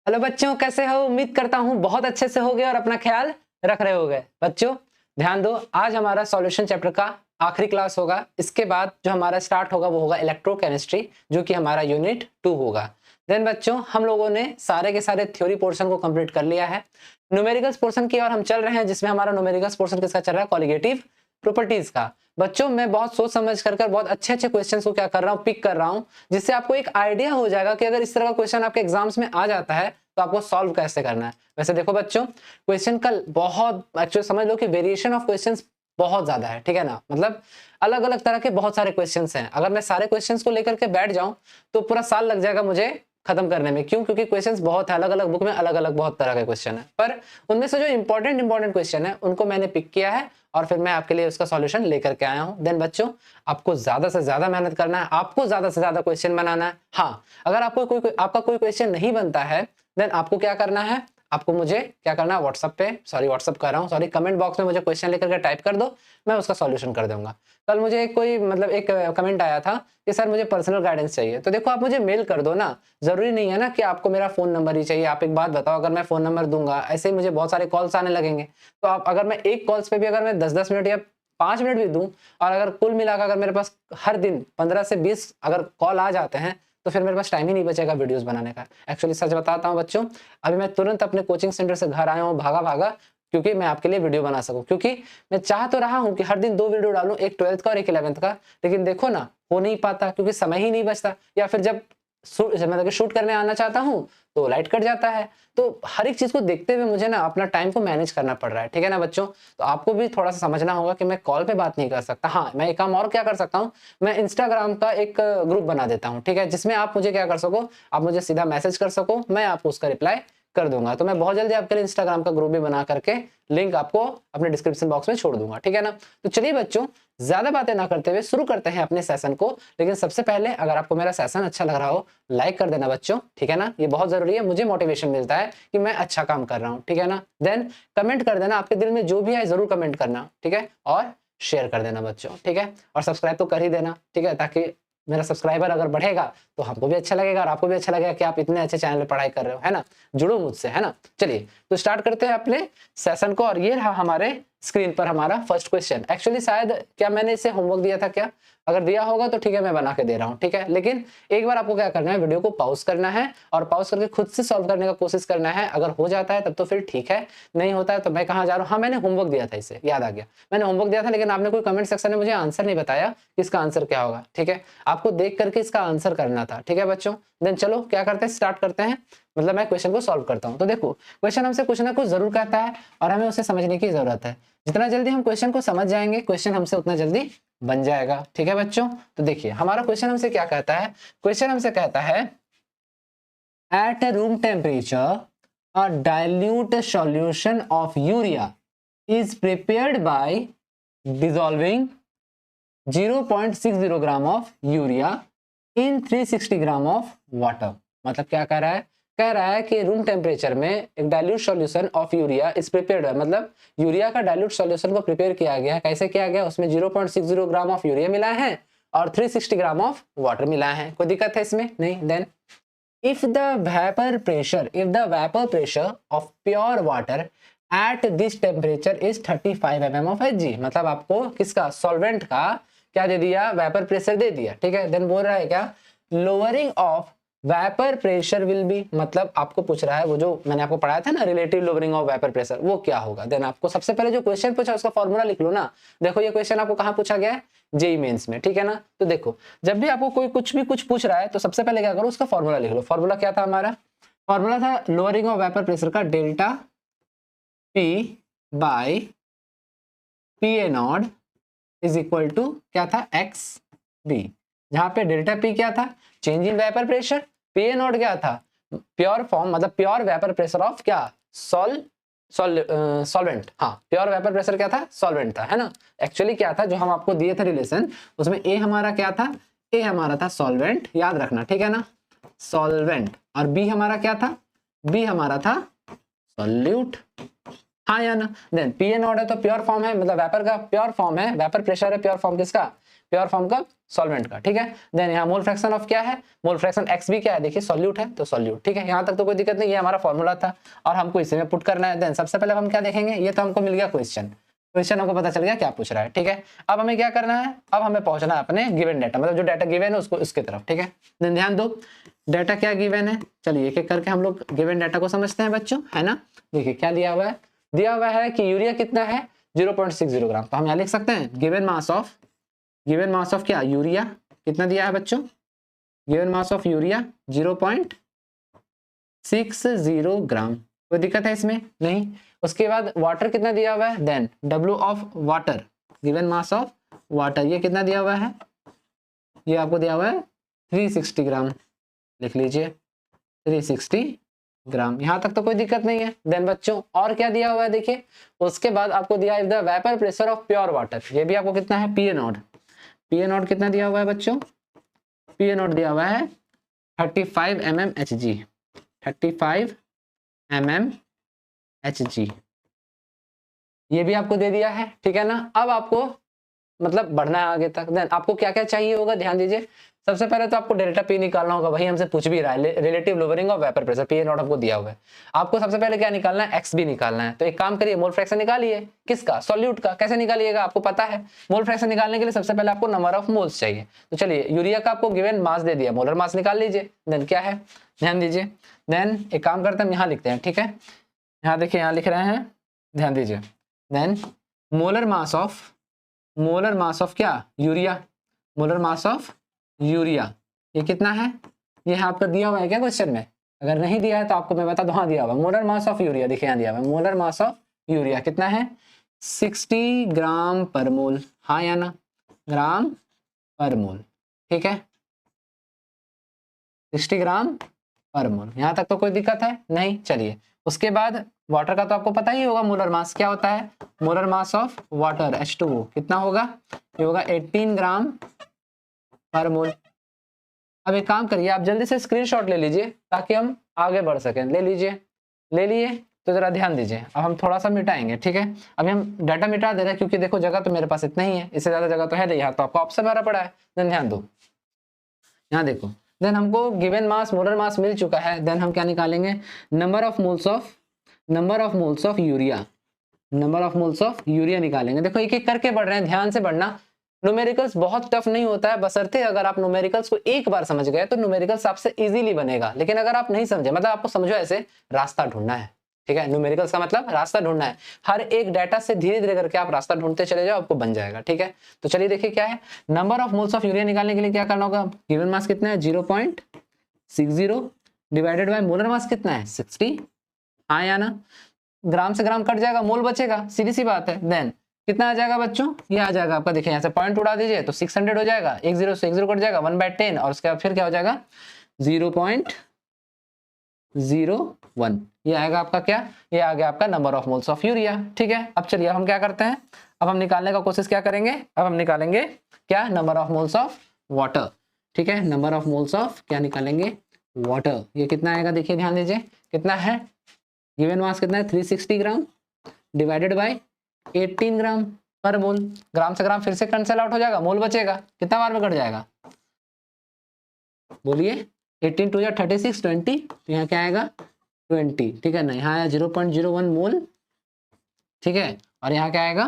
Hello बच्चों, कैसे हो? उम्मीद करता हूँ बहुत अच्छे से होगे और अपना ख्याल रख रहे होगे। बच्चों ध्यान दो, आज हमारा सॉल्यूशन चैप्टर का आखिरी क्लास होगा। इसके बाद जो हमारा स्टार्ट होगा वो होगा इलेक्ट्रोकेमिस्ट्री, जो कि हमारा यूनिट 2 होगा। देन बच्चों हम लोगों ने सारे के सारे थ्योरी पोर्शन को कंप्लीट कर लिया है। न्यूमेरिकल्स पोर्शन की ओर हम चल रहे हैं, जिसमें हमारा न्यूमेरिकल्स पोर्शन किसका चल रहा है? कॉलिगेटिव प्रॉपर्टीज का। बच्चों मैं बहुत सोच समझ कर बहुत अच्छे क्वेश्चंस को क्या कर रहा हूँ, पिक कर रहा हूँ, जिससे आपको एक आइडिया हो जाएगा कि अगर इस तरह का क्वेश्चन आपके एग्जाम्स में आ जाता है तो आपको सॉल्व कैसे करना है। वैसे देखो बच्चों, क्वेश्चन का बहुत एक्चुअली समझ लो कि वेरिएशन ऑफ क्वेश्चंस बहुत ज्यादा है, ठीक है ना। मतलब अलग अलग तरह के बहुत सारे क्वेश्चंस हैं। अगर मैं सारे क्वेश्चंस को लेकर के बैठ जाऊं तो पूरा साल लग जाएगा मुझे खत्म करने में। क्यों? क्योंकि क्वेश्चंस बहुत है, अलग अलग बुक में अलग अलग बहुत तरह के क्वेश्चन है। पर उनमें से जो इंपॉर्टेंट क्वेश्चन है उनको मैंने पिक किया है और फिर मैं आपके लिए उसका सॉल्यूशन लेकर के आया हूं। देन बच्चों आपको ज्यादा से ज्यादा मेहनत करना है, आपको ज्यादा से ज्यादा क्वेश्चन बनाना है। हाँ, अगर आपका कोई क्वेश्चन नहीं बनता है देन आपको क्या करना है, आपको मुझे क्या करना है, व्हाट्सअप कर रहा हूँ सॉरी, कमेंट बॉक्स में मुझे क्वेश्चन लेकर के टाइप कर दो, मैं उसका सॉल्यूशन कर दूंगा। कल मुझे कोई मतलब एक कमेंट आया था कि सर मुझे पर्सनल गाइडेंस चाहिए, तो देखो आप मुझे मेल कर दो ना, जरूरी नहीं है ना कि आपको मेरा फोन नंबर ही चाहिए। आप एक बात बताओ, अगर मैं फोन नंबर दूंगा ऐसे ही मुझे बहुत सारे कॉल्स आने लगेंगे, तो आप अगर मैं एक कॉल्स पे भी अगर मैं 10-10 मिनट या 5 मिनट भी दूं, और अगर कुल मिलाकर अगर मेरे पास हर दिन 15 से 20 अगर कॉल आ जाते हैं तो फिर मेरे पास टाइम ही नहीं बचेगा वीडियोस बनाने का। एक्चुअली सच बताता हूँ बच्चों, अभी मैं तुरंत अपने कोचिंग सेंटर से घर आया हूँ भागा भागा, क्योंकि मैं आपके लिए वीडियो बना सकूं। क्योंकि मैं चाह तो रहा हूं कि हर दिन 2 वीडियो डालूं, एक 12th का और एक 11th का, लेकिन देखो ना हो नहीं पाता क्योंकि समय ही नहीं बचता, या फिर जब मतलब कि शूट करने आना चाहता हूं तो लाइट कट जाता है। तो हर एक चीज को देखते हुए मुझे ना अपना टाइम को मैनेज करना पड़ रहा है, ठीक है ना बच्चों। तो आपको भी थोड़ा सा समझना होगा कि मैं कॉल पे बात नहीं कर सकता। हाँ, मैं एक काम और क्या कर सकता हूँ, मैं इंस्टाग्राम का एक ग्रुप बना देता हूँ, ठीक है, जिसमें आप मुझे क्या कर सको, आप मुझे सीधा मैसेज कर सको, मैं आपको उसका रिप्लाई कर दूंगा। तो मैं बहुत जल्दी आपके लिए इंस्टाग्राम का ग्रुप भी बना करके लिंक आपको अपने डिस्क्रिप्शन बॉक्स में छोड़ दूंगा, ठीक है ना। तो चलिए बच्चों, ज्यादा बातें ना करते हुए शुरू करते हैं अपने सेशन को। लेकिन सबसे पहले अगर आपको मेरा सेशन अच्छा लग रहा हो, लाइक कर देना बच्चों, ठीक है ना, ये बहुत जरूरी है, मुझे मोटिवेशन मिलता है कि मैं अच्छा काम कर रहा हूँ, ठीक है ना। देन कमेंट कर देना, आपके दिल में जो भी है जरूर कमेंट करना, ठीक है, और शेयर कर देना बच्चों, ठीक है, और सब्सक्राइब तो कर ही देना, ठीक है, ताकि मेरा सब्सक्राइबर अगर बढ़ेगा तो हमको भी अच्छा लगेगा और आपको भी अच्छा लगेगा कि आप इतने अच्छे चैनल पे पढ़ाई कर रहे हो, है ना। जुड़ो मुझसे, है ना। चलिए तो स्टार्ट करते हैं अपने सेशन को। और ये रहा हमारे स्क्रीन पर हमारा फर्स्ट क्वेश्चन। एक्चुअली शायद क्या मैंने इसे होमवर्क दिया था क्या? अगर दिया होगा तो ठीक है, मैं बना के दे रहा हूँ, ठीक है। लेकिन एक बार आपको क्या करना है, वीडियो को पॉज करना है और पॉज करके खुद से सॉल्व करने का कोशिश करना है। अगर हो जाता है तब तो फिर ठीक है, नहीं होता है तो मैं कहाँ जा रहा हूँ। हाँ, मैंने होमवर्क दिया था, इसे याद आ गया, मैंने होमवर्क दिया था, लेकिन आपने कोई कमेंट सेक्शन में मुझे आंसर नहीं बताया कि इसका आंसर क्या होगा, ठीक है। आपको देख करके इसका आंसर करना था, ठीक है बच्चों। देन चलो क्या करते हैं, स्टार्ट करते हैं, मतलब मैं क्वेश्चन को सॉल्व करता हूँ। तो देखो, क्वेश्चन हमसे कुछ ना कुछ जरूर कहता है और हमें उसे समझने की जरूरत है। जितना जल्दी हम क्वेश्चन को समझ जाएंगे, क्वेश्चन हमसे उतना जल्दी बन जाएगा, ठीक है बच्चों। तो देखिए हमारा क्वेश्चन हमसे क्या कहता है, क्वेश्चन हमसे कहता है at room temperature a dilute solution of urea is prepared by dissolving 0.60 gram of urea in 360 gram of water. मतलब क्या कह रहा है, कह रहा है कि रूम टेम्परेचर में एक dilute solution of urea is prepared है, मतलब यूरिया का डाइल्यूट सॉल्यूशन को प्रिपेयर किया गया है। कैसे किया गया, उसमें 0.60 ग्राम ऑफ यूरिया मिला है और 360 ग्राम ऑफ वाटर मिला है। कोई दिक्कत है इसमें? नहीं। Then if the vapor pressure of pure water at this temperature is 35 mm of Hg, मतलब आपको किसका, सॉल्वेंट का क्या दे दिया, वेपर प्रेशर दे दिया, ठीक है। देन बोल रहा है क्या, lowering of vapour pressure will be, मतलब आपको पूछ रहा है वो जो मैंने आपको पढ़ाया था ना, relative lowering of vapour pressure, वो क्या होगा। देन आपको सबसे पहले जो क्वेश्चन पूछा उसका फॉर्मूला लिख लो ना। देखो ये क्वेश्चन आपको कहाँ पूछा गया है, जेई मेंस में, ठीक है ना। तो देखो जब भी आपको कोई कुछ पूछ रहा है तो सबसे पहले क्या करो, उसका फॉर्मूला लिख लो। फॉर्मूला क्या था हमारा, फॉर्मूला था लोअरिंग ऑफ वेपर प्रेशर का delta P by P A naught is equal to क्या था, एक्स बी, जहां पे डेल्टा पी क्या था, change in vapour pressure, P A not क्या था, प्योर फॉर्म मतलब प्योर वेपर प्रेशर ऑफ क्या, सॉल्वेंट। हाँ, प्योर वेपर प्रेशर क्या था, सॉल्वेंट था, है ना। एक्चुअली क्या था, जो हम आपको दिए थे रिलेशन, उसमें ए हमारा क्या था, ए हमारा था सॉल्वेंट, याद रखना, ठीक है ना, सॉल्वेंट, और बी हमारा क्या था, बी हमारा था सॉल्यूट, हाँ या ना। देन पी ए नॉट है तो प्योर फॉर्म है, मतलब वेपर का प्योर फॉर्म है, वेपर प्रेशर है प्योर फॉर्म किसका, प्योर फॉर्म का, सॉल्वेंट का, ठीक है। देन यहाँ मोल फ्रैक्शन ऑफ क्या है, मोल फ्रैक्शन एक्स भी क्या है, देखिए सॉल्यूट है तो सॉल्यूट, ठीक है। यहाँ तक तो कोई दिक्कत नहीं, ये हमारा फॉर्मूला था और हमको इसी में पुट करना है। देन सबसे पहले हम क्या देखेंगे, ये तो हमको मिल गया क्वेश्चन हमको पता चल गया क्या पूछ रहा है, ठीक है। अब हमें क्या करना है, अब हमें पहुंचना है अपने गिवन डाटा, मतलब जो डाटा गिवन है उसको उसकी तरफ, ठीक है। देन ध्यान दो डाटा क्या गिवन है, चलिए एक एक करके हम लोग गिवन डाटा को समझते हैं बच्चों, है ना। देखिए क्या दिया हुआ है, दिया हुआ है कि यूरिया कितना है 0.60 ग्राम, तो हम यहाँ लिख सकते हैं गिवन मास ऑफ क्या, यूरिया कितना दिया है बच्चों, गिवन मास ऑफ यूरिया 0.60 ग्राम, कोई दिक्कत है इसमें नहीं। उसके बाद वाटर कितना दिया हुआ है, then W of water, given mass of water ये कितना दिया हुआ है, ये आपको दिया हुआ है 360 ग्राम, लिख लीजिए 360 ग्राम, यहाँ तक तो कोई दिक्कत नहीं है। देन बच्चों और क्या दिया हुआ है, देखिए उसके बाद आपको दिया है the vapour pressure of pure water, ये भी आपको कितना है PA नॉट कितना दिया हुआ है बच्चों, PA नॉट दिया हुआ है 35 mm Hg, 35 mm Hg, ये भी आपको दे दिया है, ठीक है ना। अब आपको मतलब बढ़ना है आगे तक। देन आपको क्या क्या चाहिए होगा, ध्यान दीजिए। सबसे पहले तो आपको डेल्टा P निकालना होगा, वही हमसे पूछ भी रहा है, relative lowering of vapour pressure, PA not हमको दिया हुआ है। आपको सबसे पहले क्या निकालना है, XB निकालना है। तो एक काम करिए, मोल फ्रैक्शन निकालिए, किसका, सॉल्यूट का। कैसे निकालिएगा आपको पता है, मोल फ्रैक्शन निकालने के लिए सबसे पहले आपको नंबर ऑफ मोल्स चाहिए। तो चलिए यूरिया का आपको गिवन मास दे दिया, मोलर मास निकाल लीजिए। देन क्या है, ध्यान दीजिए। देन एक काम करते हैं, हम यहाँ लिखते हैं, ठीक है। यहाँ देखिए, यहाँ लिख रहे हैं, ध्यान दीजिए। देन मोलर मास ऑफ क्या, urea, molar mass of urea ये कितना है, ये आपका दिया हुआ है क्या क्वेश्चन में, अगर नहीं दिया है तो आपको मैं बता दूं, हाँ दिया हुआ। मोलर मास ऑफ यूरिया देखिए यहाँ दिया हुआ है, मोलर मास ऑफ यूरिया कितना है 60 ग्राम पर मोल, हाँ या ना, ग्राम पर मोल, ठीक है 60 ग्राम पर मोल, यहाँ तक तो कोई दिक्कत है नहीं। चलिए उसके बाद वाटर का तो आपको पता ही होगा, मोलर मास क्या होता है, molar mass of water H2O कितना होगा, ये होगा 18 ग्राम पर मोल। अब एक काम करिए, आप जल्दी से स्क्रीनशॉट ले लीजिए ताकि हम आगे बढ़ सकें। ले लीजिए, ले लिए तो जरा ध्यान दीजिए। अब हम थोड़ा सा मिटाएंगे, ठीक है। अभी हम डाटा मिटा दे रहे हैं क्योंकि देखो जगह तो मेरे पास इतना ही है, इससे ज्यादा जगह तो है नहीं, यहाँ तो आपको ऑप्शन भरा पड़ा है। देन ध्यान दो, यहाँ देखो। देन हमको गिवन मास, मोलर मास मिल चुका है। देन हम क्या निकालेंगे, number of moles of urea, number of moles of urea निकालेंगे। देखो एक एक करके बढ़ रहे हैं, ध्यान से बढ़ना। न्यूमेरिकल्स बहुत टफ नहीं होता है, बशर्ते अगर आप न्यूमेरिकल्स को एक बार समझ गए तो न्यूमेरिकल्स आपसे इजीली बनेगा। लेकिन अगर आप नहीं समझे, मतलब आपको समझो ऐसे रास्ता ढूंढना है, ठीक है। न्यूमेरिकल्स का मतलब रास्ता ढूंढना है, हर एक डाटा से धीरे धीरे करके आप रास्ता ढूंढते चले जाओ, आपको बन जाएगा, ठीक है। तो चलिए देखिए क्या है, number of moles of urea निकालने के लिए क्या करना होगा, गिवन मास कितना है 0.60 डिवाइडेड बाय मोलर मास कितना है 60, हाँ या ना, ग्राम से ग्राम कट जाएगा, मोल बचेगा, सीधी सी बात है। देन कितना आ जाएगा बच्चों, ये आ जाएगा आपका, देखिए यहाँ से पॉइंट उड़ा दीजिए तो 600 हो जाएगा, एक जीरो से एक जीरो कट जाएगा, 1/10 और उसके बाद फिर क्या हो जाएगा 0.01, ये आएगा आपका क्या, ये आ गया आपका number of moles of urea, ठीक है। अब चलिए अब हम क्या करते हैं, अब हम निकालने का कोशिश क्या करेंगे, अब हम निकालेंगे क्या, number of moles of water, ठीक है। नंबर ऑफ मोल्स ऑफ क्या निकालेंगे, वाटर, ये कितना आएगा देखिए ध्यान दीजिए, कितना है, गिवन मास कितना है 360 ग्राम डिवाइडेड बाय 18 ग्राम पर मोल, ग्राम से ग्राम फिर से कैंसिल आउट हो जाएगा, मोल बचेगा, कितना बार में कट जाएगा बोलिए, 18 2 36 20, तो यहाँ क्या आएगा 20, ठीक है ना। यहाँ आया 0.01 मोल, ठीक है, और यहाँ क्या आएगा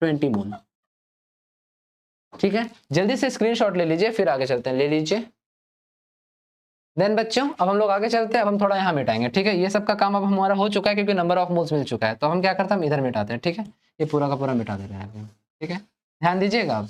20 मोल, ठीक है। जल्दी से स्क्रीनशॉट ले लीजिए, फिर आगे चलते हैं, ले लीजिए। देन बच्चों अब हम लोग आगे चलते हैं, अब हम थोड़ा यहाँ मिटाएंगे, ठीक है। ये सब का काम अब हमारा हो चुका है क्योंकि नंबर ऑफ मोल्स मिल चुका है, तो हम क्या करते हैं, हम इधर मिटाते हैं, ठीक है। ये पूरा का पूरा मिटा दे रहे हैं, ठीक है, ध्यान दीजिएगा आप,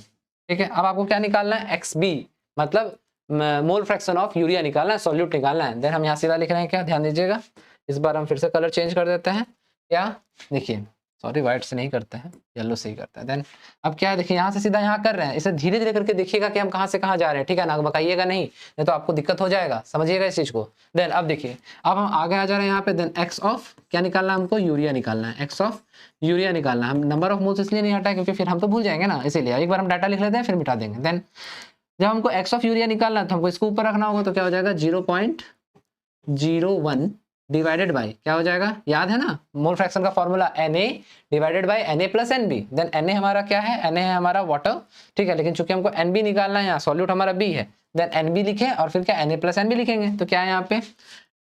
ठीक है। अब आपको क्या निकालना है, XB मतलब मोल फ्रैक्शन ऑफ यूरिया निकालना है, सॉल्यूट निकालना है। देन हम यहाँ सीधा लिख रहे हैं क्या, ध्यान दीजिएगा, इस बार हम फिर से कलर चेंज कर देते हैं, क्या देखिए, सॉरी व्हाइट से नहीं करते हैं, येलो से ही करते हैं। देन अब क्या है, देखिए यहाँ से सीधा यहाँ कर रहे हैं, इसे धीरे धीरे करके देखिएगा कि हम कहाँ से कहाँ जा रहे हैं, ठीक है ना, बताइएगा नहीं तो आपको दिक्कत हो जाएगा, समझिएगा इस चीज को। देन अब देखिए, अब हम आगे आ जा रहे हैं यहाँ पे। देन एक्स ऑफ क्या निकालना है हमको, यूरिया निकालना है, एक्स ऑफ यूरिया निकालना है। हम नंबर ऑफ मोल्स इसलिए नहीं हटाए क्योंकि फिर हम तो भूल जाएंगे ना, इसीलिए एक बार हम डाटा लिख लेते हैं फिर मिटा देंगे। देन जब हमको एक्स ऑफ यूरिया निकालना है तो हमको इसको ऊपर रखना होगा, तो क्या हो जाएगा 0.01 डिवाइडेड बाय क्या हो जाएगा, याद है ना मोल फ्रैक्शन का formula Na divided by Na plus Nb। Then Na हमारा क्या है, Na है हमारा वाटर, ठीक है, लेकिन चूंकि हमको Nb निकालना है, यहाँ सॉल्यूट हमारा B है, देन Nb लिखे और फिर क्या Na प्लस Nb लिखेंगे। तो क्या है यहाँ पे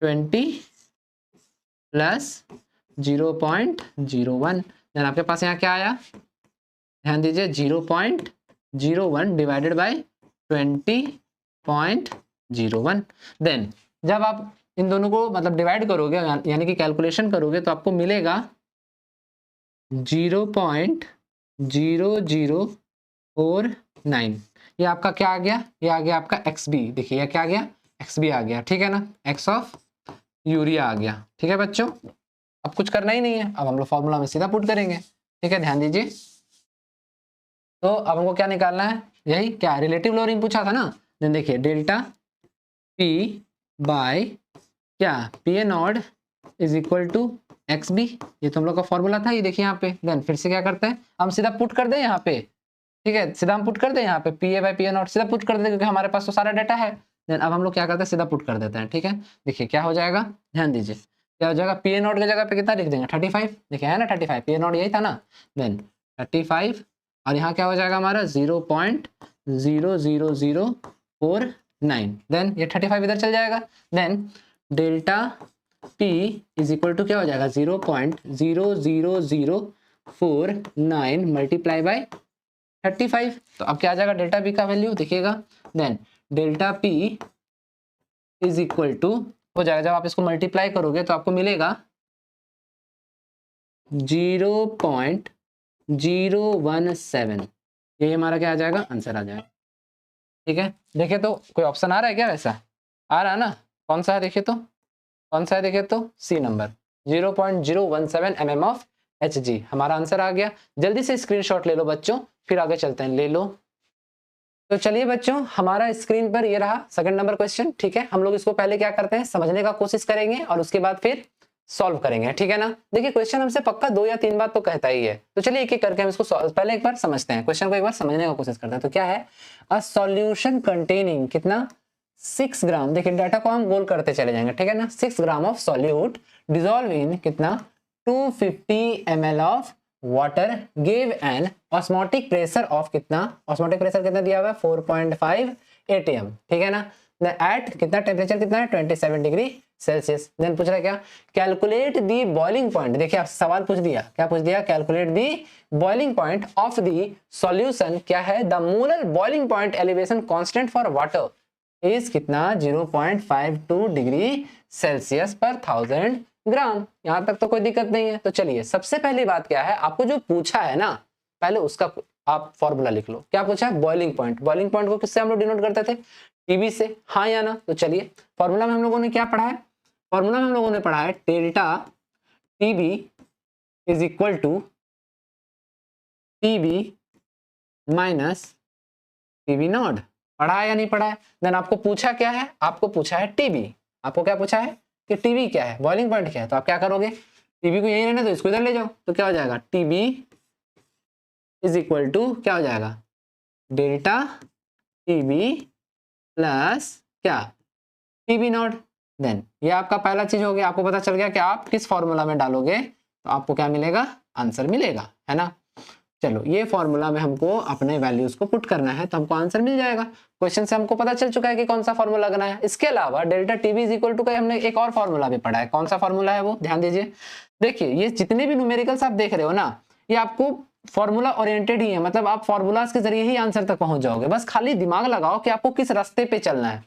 20 प्लस 0.01, देन आपके पास यहाँ क्या आया, ध्यान दीजिए 0.01 डिवाइडेड बाय 20.01। देन जब आप इन दोनों को मतलब डिवाइड करोगे यानी कि कैलकुलेशन करोगे तो आपको मिलेगा 0.0049। ये आपका क्या आ गया, ये आ गया आपका XB। देखिए ये क्या आ गया, XB आ गया, ठीक है ना, एक्स ऑफ यूरिया आ गया। ठीक है बच्चों, अब कुछ करना ही नहीं है, अब हम लोग फॉर्मूला में सीधा पुट करेंगे। ठीक है, ध्यान दीजिए। तो अब हमको क्या निकालना है, यही क्या रिलेटिव लोअरिंग पूछा था ना। देन देखिए डेल्टा P बाय क्या P naught is equal to XB, ये तो हम लोग का फॉर्मूला था, ये देखिए यहाँ पे। देन फिर से क्या करते हैं, हम सीधा पुट कर दें यहाँ पे, ठीक है, सीधा हम पुट कर दें यहाँ पे PA बाय PA नॉट, सीधा पुट कर दें क्योंकि हमारे पास तो सारा डाटा है। देन अब हम लोग क्या करते हैं, सीधा पुट कर देते हैं। ठीक है, देखिए क्या हो जाएगा, ध्यान दीजिए क्या हो जाएगा, PA नॉट की जगह पे कितना लिख देंगे 35, देखिए है ना 35, PA नॉट यही था ना। देन 35 और यहाँ क्या हो जाएगा हमारा 0.00049। देन ये 35 इधर चल जाएगा। Then delta P is equal to क्या हो जाएगा 0.00049 मल्टीप्लाई बाय 35। तो अब क्या आ जाएगा डेल्टा P का वैल्यू देखिएगा। Then delta P is equal to हो जाएगा, जब आप इसको मल्टीप्लाई करोगे तो आपको मिलेगा 0.017। ये हमारा क्या आ जाएगा, आंसर आ जाएगा। ठीक है, देखिए तो कोई ऑप्शन आ रहा है क्या, वैसा आ रहा है ना, कौन सा है देखिए तो, कौन सा है देखिए तो, सी नंबर 0.017 mm ऑफ Hg हमारा आंसर आ गया। जल्दी से स्क्रीनशॉट ले लो बच्चों, फिर आगे चलते हैं, ले लो। तो चलिए बच्चों, हमारा स्क्रीन पर ये रहा सेकंड नंबर क्वेश्चन। ठीक है, हम लोग इसको पहले क्या करते हैं, समझने का कोशिश करेंगे और उसके बाद फिर सॉल्व करेंगे। ठीक है ना, देखिए क्वेश्चन हमसे पक्का 2 या 3 बार तो कहता ही है। तो चलिए एक एक करके हम इसको पहले एक बार समझते हैं, क्वेश्चन को एक बार समझने का कोशिश करते हैं। तो क्या है, अ सॉल्यूशन कंटेनिंग कितना 6 ग्राम, देखिए डाटा को हम गोल करते चले जाएंगे। ठीक है ना, 6 gram of solute dissolve in कितना 250 ml of water give an osmotic pressure of कितना, ऑस्मोटिक प्रेशर कितना दिया हुआ है 4.5 atm। ठीक है ना, एट कितना टेम्परेचर कितना है 27 डिग्री सेल्सियस। देन पूछ रहा है क्या, कैलकुलेट दी बॉइलिंग पॉइंट। देखिए आप सवाल पूछ दिया, क्या पूछ दिया, calculate the boiling point of the solution, क्या है the molar boiling point elevation constant for water is कितना 0.52 डिग्री सेल्सियस पर 1000 ग्राम। यहां तक तो कोई दिक्कत नहीं है। तो चलिए सबसे पहली बात क्या है, आपको जो पूछा है ना पहले उसका आप फॉर्मूला लिख लो। क्या पूछा है, बॉइलिंग पॉइंट। बॉइलिंग पॉइंट को किससे हम लोग डिनोट करते थे, टीबी से, हाँ या ना। तो चलिए फॉर्मूला में हम लोगों ने क्या पढ़ा है, फॉर्मूला में हम लोगों ने पढ़ा है delta TB is equal to TB minus TB naught. पढ़ा है या नहीं पढ़ा है। देन आपको पूछा क्या है, आपको पूछा है टीबी, आपको क्या पूछा है कि टीबी क्या है, बॉइलिंग पॉइंट क्या है। तो आप क्या करोगे, टीबी को यही रहने दो, इसको इधर ले जाओ। तो क्या हो जाएगा, टीबी इज इक्वल टू क्या हो जाएगा डेल्टा टीबी प्लस क्या टीबी नॉट। देन ये आपका पहला चीज हो गया, आपको पता चल गया कि आप किस फॉर्मूला में डालोगे तो आपको क्या मिलेगा, आंसर मिलेगा, है ना। चलो ये फॉर्मूला में हमको अपने वैल्यूज को पुट करना है तो हमको आंसर मिल जाएगा। क्वेश्चन से हमको पता चल चुका है कि कौन सा फॉर्मूला लगना है। इसके अलावा delta TB is equal to का हमने एक और फॉर्मूला भी पढ़ा है। कौन सा फॉर्मूला है वो, ध्यान दीजिए। देखिए ये जितने भी न्यूमेरिकल्स आप देख रहे हो ना, ये आपको फॉर्मूला ओरिएंटेड ही है, मतलब आप फॉर्मूलाज के जरिए ही आंसर तक पहुंच जाओगे। बस खाली दिमाग लगाओ कि आपको किस रास्ते पे चलना है।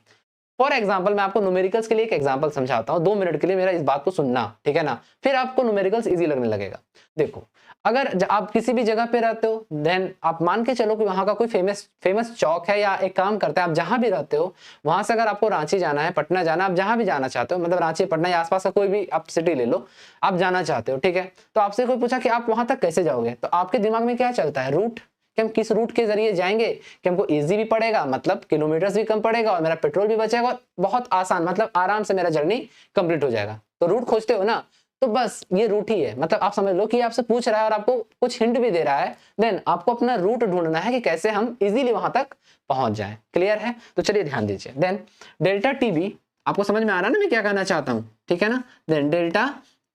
फॉर एग्जाम्पल मैं आपको न्यूमेरिकल्स के लिए एक एग्जाम्पल समझाता हूँ, 2 मिनट के लिए मेरा इस बात को सुनना, ठीक है ना, फिर आपको न्यूमेरिकल्स इजी लगने लगेगा। देखो अगर आप किसी भी जगह पे रहते हो, देन आप मान के चलो कि वहां का कोई फेमस चौक है, या एक काम करते हैं आप जहां भी रहते हो वहां से अगर आपको रांची जाना है, पटना जाना, आप जहां भी जाना चाहते हो, मतलब रांची पटना या आसपास का कोई भी आप सिटी ले लो, आप जाना चाहते हो, ठीक है। तो आपसे कोई पूछा कि आप वहां तक कैसे जाओगे, तो आपके दिमाग में क्या चलता है, रूट, कि हम किस रूट के जरिए जाएंगे कि हमको इजी भी पड़ेगा, मतलब किलोमीटर्स भी कम पड़ेगा और मेरा पेट्रोल भी बचेगा और बहुत आसान, मतलब आराम से मेरा जर्नी कंप्लीट हो जाएगा। तो रूट खोजते हो ना, तो बस ये रूट ही है, मतलब आप समझ लो कि आपसे पूछ रहा है और आपको कुछ हिंट भी दे रहा है। देन आपको अपना रूट ढूंढना है कि कैसे हम इजीली वहां तक पहुंच जाएं। क्लियर है, तो चलिए ध्यान दीजिए। देन डेल्टा टीबी आपको समझ में आ रहा है ना मैं क्या कहना चाहता हूँ, ठीक है ना। Then delta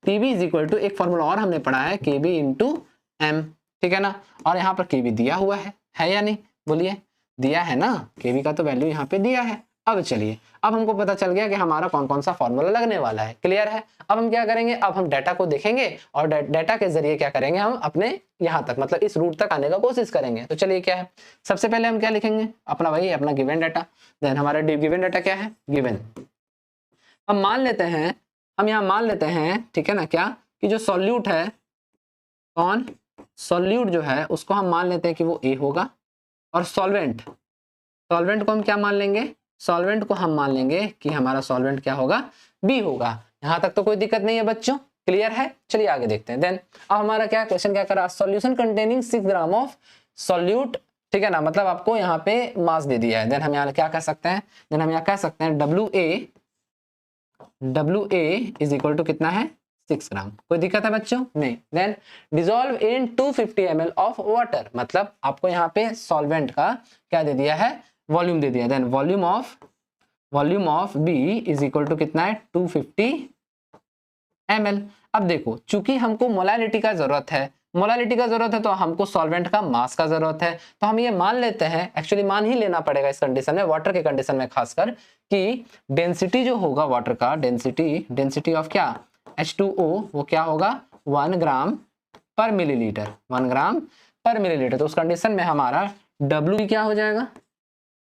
TB is equal to, एक फॉर्मूला और हमने पढ़ा है केबी इंटू एम, ठीक है ना। और यहाँ पर केबी दिया हुआ है या नहीं, बोलिए दिया है ना, केबी का तो वैल्यू यहाँ पे दिया है। अब चलिए, अब हमको पता चल गया कि हमारा कौन कौन सा फॉर्मूला लगने वाला है, क्लियर है। अब हम क्या करेंगे, अब हम डाटा को देखेंगे और डाटा के जरिए क्या करेंगे, हम अपने यहाँ तक मतलब इस रूट तक आने का कोशिश करेंगे। तो चलिए क्या है, सबसे पहले हम क्या लिखेंगे, अपना वही अपना गिवन डाटा। देन हमारा गिवन डाटा क्या है, गिवन हम मान लेते हैं, हम यहाँ मान लेते हैं, ठीक है ना, क्या कि जो सॉल्यूट है, कौन सॉल्यूट जो है उसको हम मान लेते हैं कि वो ए होगा, और सॉल्वेंट, सॉल्वेंट को हम क्या मान लेंगे, सॉल्वेंट को हम मान लेंगे कि हमारा सॉल्वेंट क्या होगा, बी होगा। यहां तक तो कोई दिक्कत नहीं है बच्चों, क्लियर है। चलिए आगे देखते हैं। देन अब हमारा क्या क्वेश्चन क्या कर रहा है, solution containing 6 gram of solute, ठीक है ना, मतलब आपको यहाँ पे मास दे दिया है। देन हम यहाँ क्या कह सकते हैं, देन हम यहाँ कह सकते हैं WA इज इक्वल टू कितना है, 6 ग्राम। कोई दिक्कत है बच्चों, नहीं। Then dissolve in 250 ml of water, मतलब आपको यहाँ पे सॉल्वेंट का क्या दे दिया है, वॉल्यूम दे दिया। Then volume of B is equal to कितना है, 250 ml। अब देखो, चूंकि हमको मोलालिटी का जरूरत है, मोलालिटी का जरूरत है तो हमको सॉल्वेंट का मास का जरूरत है। तो हम ये मान लेते हैं, एक्चुअली मान ही लेना पड़ेगा इस कंडीशन में, वाटर के कंडीशन में खासकर, कि डेंसिटी जो होगा वाटर का, डेंसिटी ऑफ क्या, H2O, वो क्या होगा 1 ग्राम पर मिलीलीटर, 1 ग्राम पर मिलीलीटर। तो उस कंडीशन में हमारा W क्या हो जाएगा,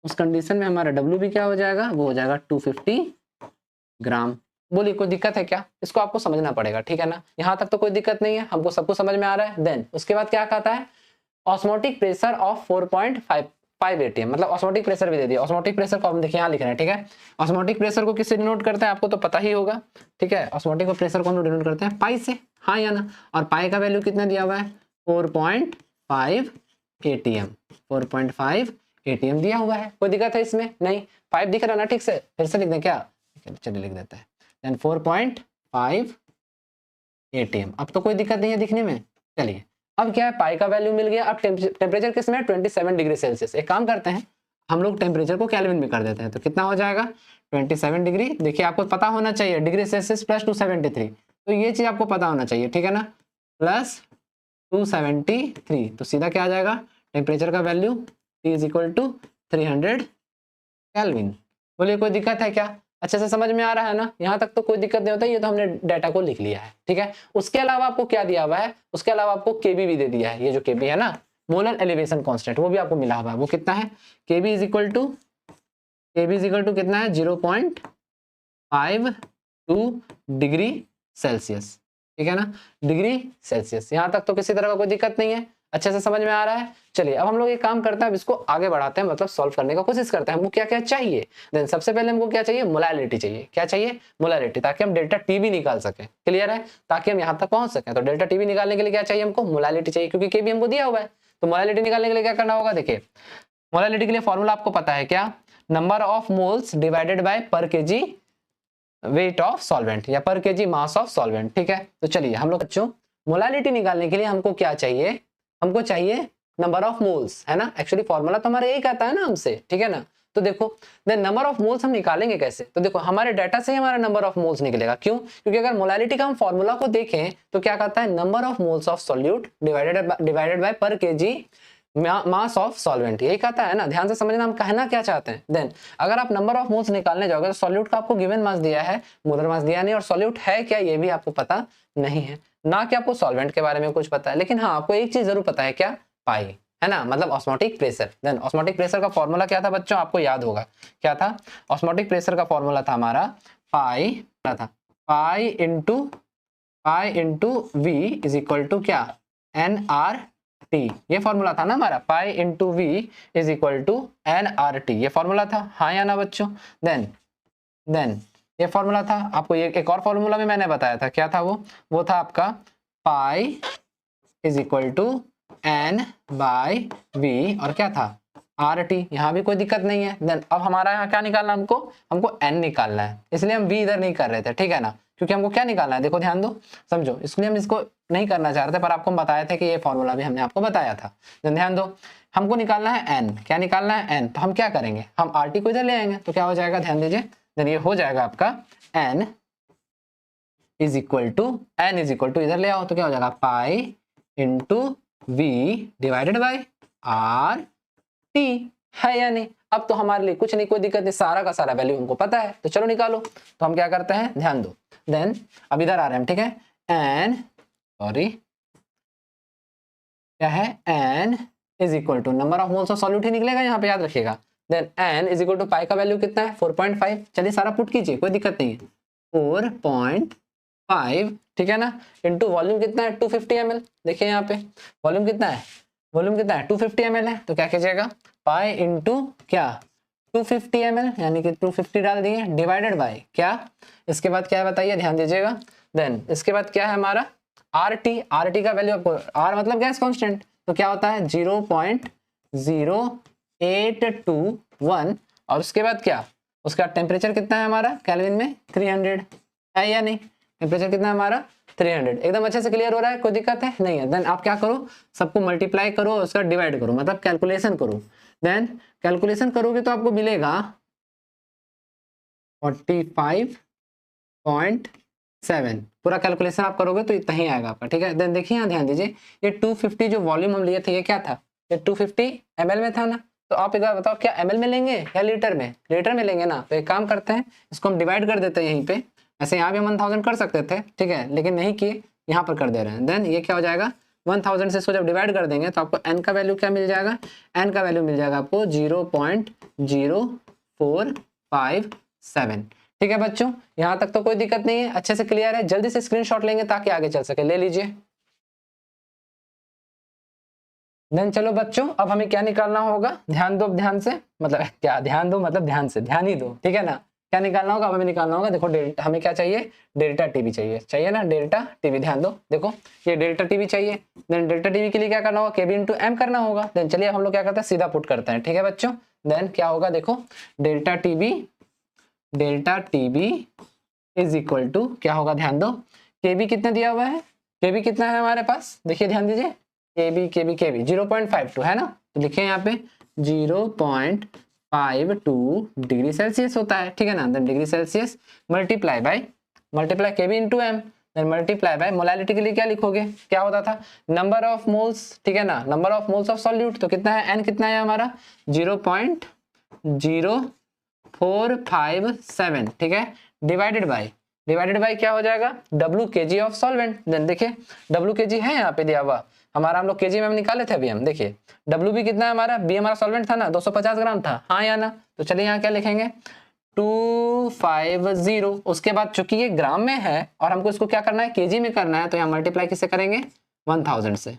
उस कंडीशन में हमारा W क्या हो जाएगा, वो हो जाएगा 250 ग्राम। बोलिए कोई दिक्कत है क्या, इसको आपको समझना पड़ेगा, ठीक है ना। यहाँ तक तो कोई दिक्कत नहीं है, हमको सब कुछ समझ में आ रहा है। देन उसके बाद क्या कहता है, ऑस्मोटिक प्रेशर ऑफ 4.5 ATM, मतलब ऑस्मोटिक प्रेशर भी दे दिया। ऑस्मोटिक प्रेशर को हम देखिए यहाँ लिख रहे हैं, ठीक है। ऑस्मोटिक प्रेशर को किससे डिनोट करते हैं, आपको तो पता ही होगा, ठीक है। ऑस्मोटिक प्रेशर को हम डिनोट करते हैं पाई से, हाँ या ना। और पाई का वैल्यू कितना दिया हुआ है, 4.5 ATM, 4.5 ATM दिया हुआ है। कोई दिक्कत है इसमें, नहीं। 5 दिख रहा है ना, ठीक से, फिर से लिख दें क्या, चलिए लिख देते हैं। देन 4.5 ATM, अब तो कोई दिक्कत नहीं है दिखने में। चलिए अब क्या है, पाई का वैल्यू मिल गया। अब टेम्परेचर किस में, 27 डिग्री सेल्सियस। एक काम करते हैं, हम लोग टेम्परेचर को केल्विन में कर देते हैं, तो कितना हो जाएगा 27 डिग्री। देखिए आपको पता होना चाहिए, डिग्री सेल्सियस प्लस 273, तो ये चीज आपको पता होना चाहिए, ठीक है ना, प्लस 273। तो सीधा क्या आ जाएगा, टेम्परेचर का value T is equal to 300 kelvin. बोलिए कोई दिक्कत है क्या, अच्छे से समझ में आ रहा है ना, यहाँ तक तो कोई दिक्कत नहीं होता। ये तो हमने डाटा को लिख लिया है, ठीक है। उसके अलावा आपको क्या दिया हुआ है, उसके अलावा आपको केबी भी दे दिया है। ये जो केबी है ना, मोलर एलिवेशन कांस्टेंट, वो भी आपको मिला हुआ है। वो कितना है, केबी इज इक्वल टू कितना है, 0.52 डिग्री सेल्सियस, ठीक है ना, डिग्री सेल्सियस। यहाँ तक तो किसी तरह का कोई दिक्कत नहीं है, अच्छे से समझ में आ रहा है। चलिए अब हम लोग एक काम करते हैं, अब इसको आगे बढ़ाते हैं, मतलब सॉल्व करने का कोशिश करते हैं। हमको क्या क्या चाहिए, देन सबसे पहले हमको क्या चाहिए, मोलालिटी चाहिए। क्या चाहिए, मोलालिटी, ताकि हम डेल्टा टी भी निकाल सकें, क्लियर है, ताकि हम यहाँ तक पहुंच सकें। तो डेल्टा टी भी निकालने के लिए क्या चाहिए हमको, मोलालिटी चाहिए, क्योंकि के भी हमको दिया हुआ है। तो मोलालिटी निकालने के लिए क्या करना होगा, देखिए मोलालिटी के लिए फॉर्मूला आपको पता है क्या, number of moles divided by पर केजी वेट ऑफ सॉल्वेंट, या पर केजी मास ऑफ सॉल्वेंट, ठीक है। तो चलिए हम लोग बच्चों, मोलालिटी निकालने के लिए हमको क्या चाहिए, हमको चाहिए नंबर ऑफ मोल्स, है ना। एक्चुअली फॉर्मूला तो हमारा यही कहता है ना हमसे, ठीक है ना। तो देखो देन नंबर ऑफ मोल्स हम निकालेंगे कैसे, तो देखो हमारे डाटा से ही हमारा नंबर ऑफ मोल्स निकलेगा। क्यों, क्योंकि अगर मोलालिटी का हम फॉर्मूला को देखें तो क्या कहता है, number of moles of solute divided by पर केजी मास ऑफ सॉल्वेंट, यही कहता है ना। ध्यान से समझना हम कहना क्या चाहते हैं। देन अगर आप नंबर ऑफ मोल्स निकालने जाओगे तो सॉल्यूट का आपको गिवन मास दिया है, मोलर मास दिया नहीं, और सॉल्यूट है क्या ये भी आपको पता नहीं है, ना कि आपको सॉल्वेंट के बारे में कुछ पता है। लेकिन हाँ आपको एक चीज जरूर पता है, क्या, पाई, है ना, मतलब osmotic pressure. Then osmotic pressure का फॉर्मूला क्या था बच्चों, आपको याद होगा क्या था, ऑस्मोटिक प्रेशर का फॉर्मूला था हमारा pi into V is equal to क्या, NRT, ये फॉर्मूला था ना हमारा, pi into V is equal to NRT, ये फॉर्मूला था, हाँ या ना बच्चों। देन ये फॉर्मूला था आपको, ये एक और फॉर्मूला भी मैंने बताया था, क्या था वो था आपका pi is equal to N by V, और क्या था RT। यहाँ भी कोई दिक्कत नहीं है। देन अब हमारा यहाँ क्या निकालना, हमको N निकालना है, इसलिए हम V इधर नहीं कर रहे थे, ठीक है ना, क्योंकि हमको क्या निकालना है, देखो ध्यान दो समझो, इसलिए हम इसको नहीं करना चाह रहे थे, पर आपको हम बताया था कि ये फॉर्मूला भी हमने आपको बताया था। ध्यान दो, हमको निकालना है N, क्या निकालना है N, तो हम क्या करेंगे, हम RT को इधर ले आएंगे, तो क्या हो जाएगा, ध्यान दीजिए, देन ये हो जाएगा आपका n इज इक्वल टू इधर ले आओ तो क्या हो जाएगा pi into V divided by R T, है या नहीं। अब तो हमारे लिए कुछ नहीं, कोई दिक्कत नहीं, सारा का सारा वैल्यू हमको पता है, तो चलो निकालो। तो हम क्या करते हैं, ध्यान दो, देन अब इधर आ रहे हैं हम, ठीक है, एन सॉरी क्या है, N is equal to number of moles of solute ही निकलेगा यहाँ पे, याद रखिएगा। Then N is equal to pi का वैल्यू कितना है 4.5, चलिए सारा पुट कीजिए, कोई दिक्कत नहीं है, 4.5 ठीक है ना, इंटू वॉल्यूम कितना है 250 ml, देखिए यहाँ पे वॉल्यूम कितना है, 250 ml है, तो क्या कीजिएगा पाई इंटू क्या 250 ml यानी कि 250 डाल दिए, डिवाइडेड बाय क्या, इसके बाद क्या है बताइए, ध्यान दीजिएगा। देन इसके बाद क्या है हमारा आर टी का वैल्यू, आपको आर मतलब गैस कांस्टेंट, तो क्या होता है 0.0821, और उसके बाद क्या, उसका टेम्परेचर कितना है हमारा केल्विन में 300, है या नहीं, टेम्परेचर कितना है हमारा 300, एकदम अच्छे से क्लियर हो रहा है, कोई दिक्कत है नहीं है। देन आप क्या करो, सबको मल्टीप्लाई करो, उसका डिवाइड करो, मतलब कैलकुलेशन करो। देन कैलकुलेशन करोगे तो आपको मिलेगा 45.7, पूरा कैलकुलेशन आप करोगे तो इतना ही आएगा आपका, ठीक है। देन देखिए यहाँ ध्यान दीजिए, ये 250 जो वॉल्यूम हम लिए थे ये क्या था, ये 250 ml में था ना, तो आप एक बार बताओ क्या ml में लेंगे या लीटर में, लीटर में लेंगे ना, तो एक काम करते हैं, इसको हम डिवाइड कर देते हैं यहीं पे, ऐसे यहाँ भी 1000 कर सकते थे, ठीक है, लेकिन नहीं किए, यहाँ पर कर दे रहे हैं। देन ये क्या हो जाएगा 1000 से इसको जब डिवाइड कर देंगे तो आपको n का वैल्यू क्या मिल जाएगा, n का वैल्यू मिल जाएगा आपको 0.0457, ठीक है बच्चों, यहाँ तक तो कोई दिक्कत नहीं है, अच्छे से क्लियर है। जल्दी से स्क्रीनशॉट लेंगे ताकि आगे चल सके, ले लीजिए। देन चलो बच्चों, अब हमें क्या निकालना होगा, ध्यान दो, ध्यान से, मतलब क्या ध्यान दो, मतलब ध्यान से, ध्यान ही दो, ठीक है ना। क्या निकालना होगा, अब हमें निकालना होगा, देखो डेल्टा, हमें क्या चाहिए, डेल्टा टीवी चाहिए ना, डेल्टा टीवी, ध्यान दो, देखो ये डेल्टा टीवी चाहिए। देन डेल्टा टीवी के लिए क्या करना होगा, केबी इंटू एम करना होगा। देन चलिए हम लोग क्या करते हैं, सीधा पुट करते हैं, ठीक है बच्चों। देन क्या होगा, देखो delta TB is equal to क्या होगा, ध्यान दो, केबी कितना दिया हुआ है, केबी कितना है हमारे पास, देखिए ध्यान दीजिए, केबी 0.52 है ना, तो लिखिए यहाँ पे 0.52 डिग्री सेल्सियस होता है, ठीक है ना। Then degree Celsius multiply KB into M, then multiply by molality के लिए क्या लिखोगे, क्या होता था नंबर ऑफ मोल्स, ठीक है ना, number of moles of solute, तो कितना है एन कितना है हमारा 0.0457, ठीक है, डिवाइडेड बाय क्या हो जाएगा W kg of solvent. Then देखिए W kg है यहाँ पे दिया हुआ हमारा, हम लोग kg में हम निकाले थे अभी, हम देखिए W भी कितना है हमारा, B हमारा सॉल्वेंट था ना 250 ग्राम था, हाँ या ना, तो चलिए यहाँ क्या लिखेंगे 250, उसके बाद चूंकि ये ग्राम में है और हमको इसको क्या करना है kg में करना है, तो यहाँ मल्टीप्लाई किससे करेंगे 1000 से,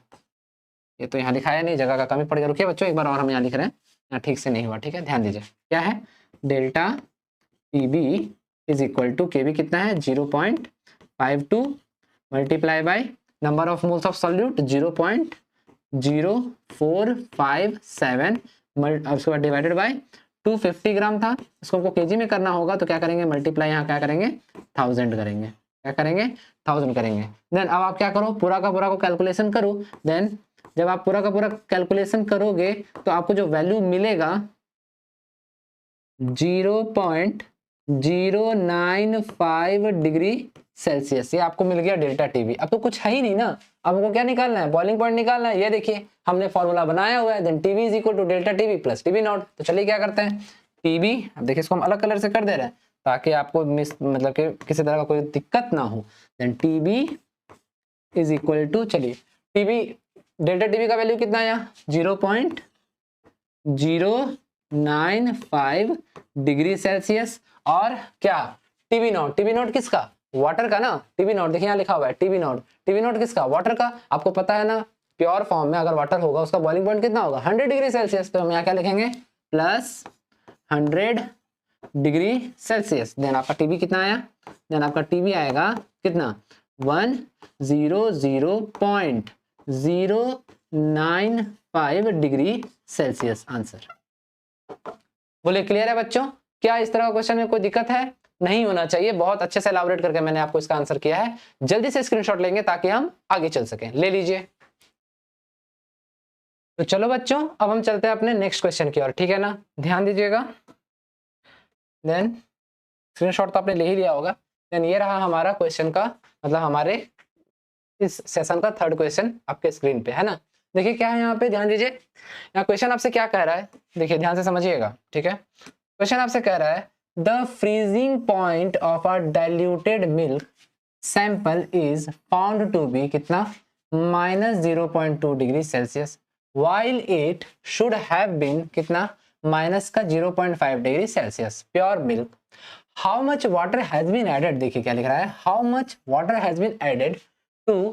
ये तो यहाँ लिखाया नहीं, जगह का कमी पड़ गया, रुकिए बच्चों एक बार और हम यहाँ लिख रहे हैं, यहाँ ठीक से नहीं हुआ, ठीक है, ध्यान दीजिए, क्या है delta TB is equal to KB कितना है 0.52 multiply by number of moles of solute 0.0457 और उसके बाद डिवाइडेड बाय 250 ग्राम था, इसको हमको केजी में करना होगा, तो क्या करेंगे मल्टीप्लाई यहाँ क्या करेंगे 1000 करेंगे, क्या करेंगे 1000 करेंगे। देन अब आप क्या करो, पूरा का पूरा को कैलकुलेशन करो। देन जब आप पूरा का पूरा कैलकुलेशन करोगे तो आपको जो वैल्यू मिलेगा 0.095 डिग्री सेल्सियस, ये आपको मिल गया डेल्टा टीवी। अब तो कुछ है ही नहीं ना, अब हमको क्या निकालना है, बॉइलिंग पॉइंट निकालना है, ये देखिए हमने फॉर्मूला बनाया हुआ है, then TV is equal to delta TV plus TV naught. तो चलिए क्या करते हैं टीवी, अब देखिए इसको हम अलग कलर से कर दे रहे हैं ताकि आपको मतलब कि किसी तरह का कोई दिक्कत ना हो। Then TV is equal to, चलिए टीवी डेल्टा टीवी का वैल्यू कितना है यहाँ 0.095 डिग्री सेल्सियस, और क्या टीवी नॉट किसका, वाटर का ना, टीवी नॉट देखिए यहाँ लिखा हुआ है टीवी नॉट किसका, वाटर का। आपको पता है ना प्योर फॉर्म में अगर वाटर होगा उसका बॉइलिंग पॉइंट कितना होगा 100 डिग्री सेल्सियस, तो हम यहाँ क्या लिखेंगे प्लस 100 डिग्री सेल्सियस। देन आपका टीवी कितना आया, देन आपका टीवी आएगा कितना 100.095 डिग्री सेल्सियस आंसर। बोले क्लियर है बच्चों, क्या इस तरह का क्वेश्चन में कोई दिक्कत है, नहीं होना चाहिए, बहुत अच्छे से एलाबोरेट करके मैंने आपको इसका आंसर किया है। जल्दी से स्क्रीनशॉट लेंगे ताकि हम आगे चल सकें, ले लीजिए। तो चलो बच्चों अब हम चलते हैं अपने नेक्स्ट क्वेश्चन की ओर, ठीक है ना, ध्यान दीजिएगा। देन स्क्रीनशॉट तो आपने ले ही लिया होगा। देन ये रहा हमारा क्वेश्चन का मतलब हमारे इस सेशन का थर्ड क्वेश्चन आपके स्क्रीन पे है ना। देखिए क्या है यहाँ पे, ध्यान दीजिए। यहाँ क्वेश्चन आपसे क्या कह रहा है, देखिए ध्यान से समझिएगा, ठीक है। क्वेश्चन आपसे कह रहा है the freezing point of a diluted milk sample is found to be कितना, -0.2 degree Celsius, while it should have been कितना, -0.5 degree Celsius, pure milk. How much water has been added, देखिए क्या लिख रहा है, how much water has been added to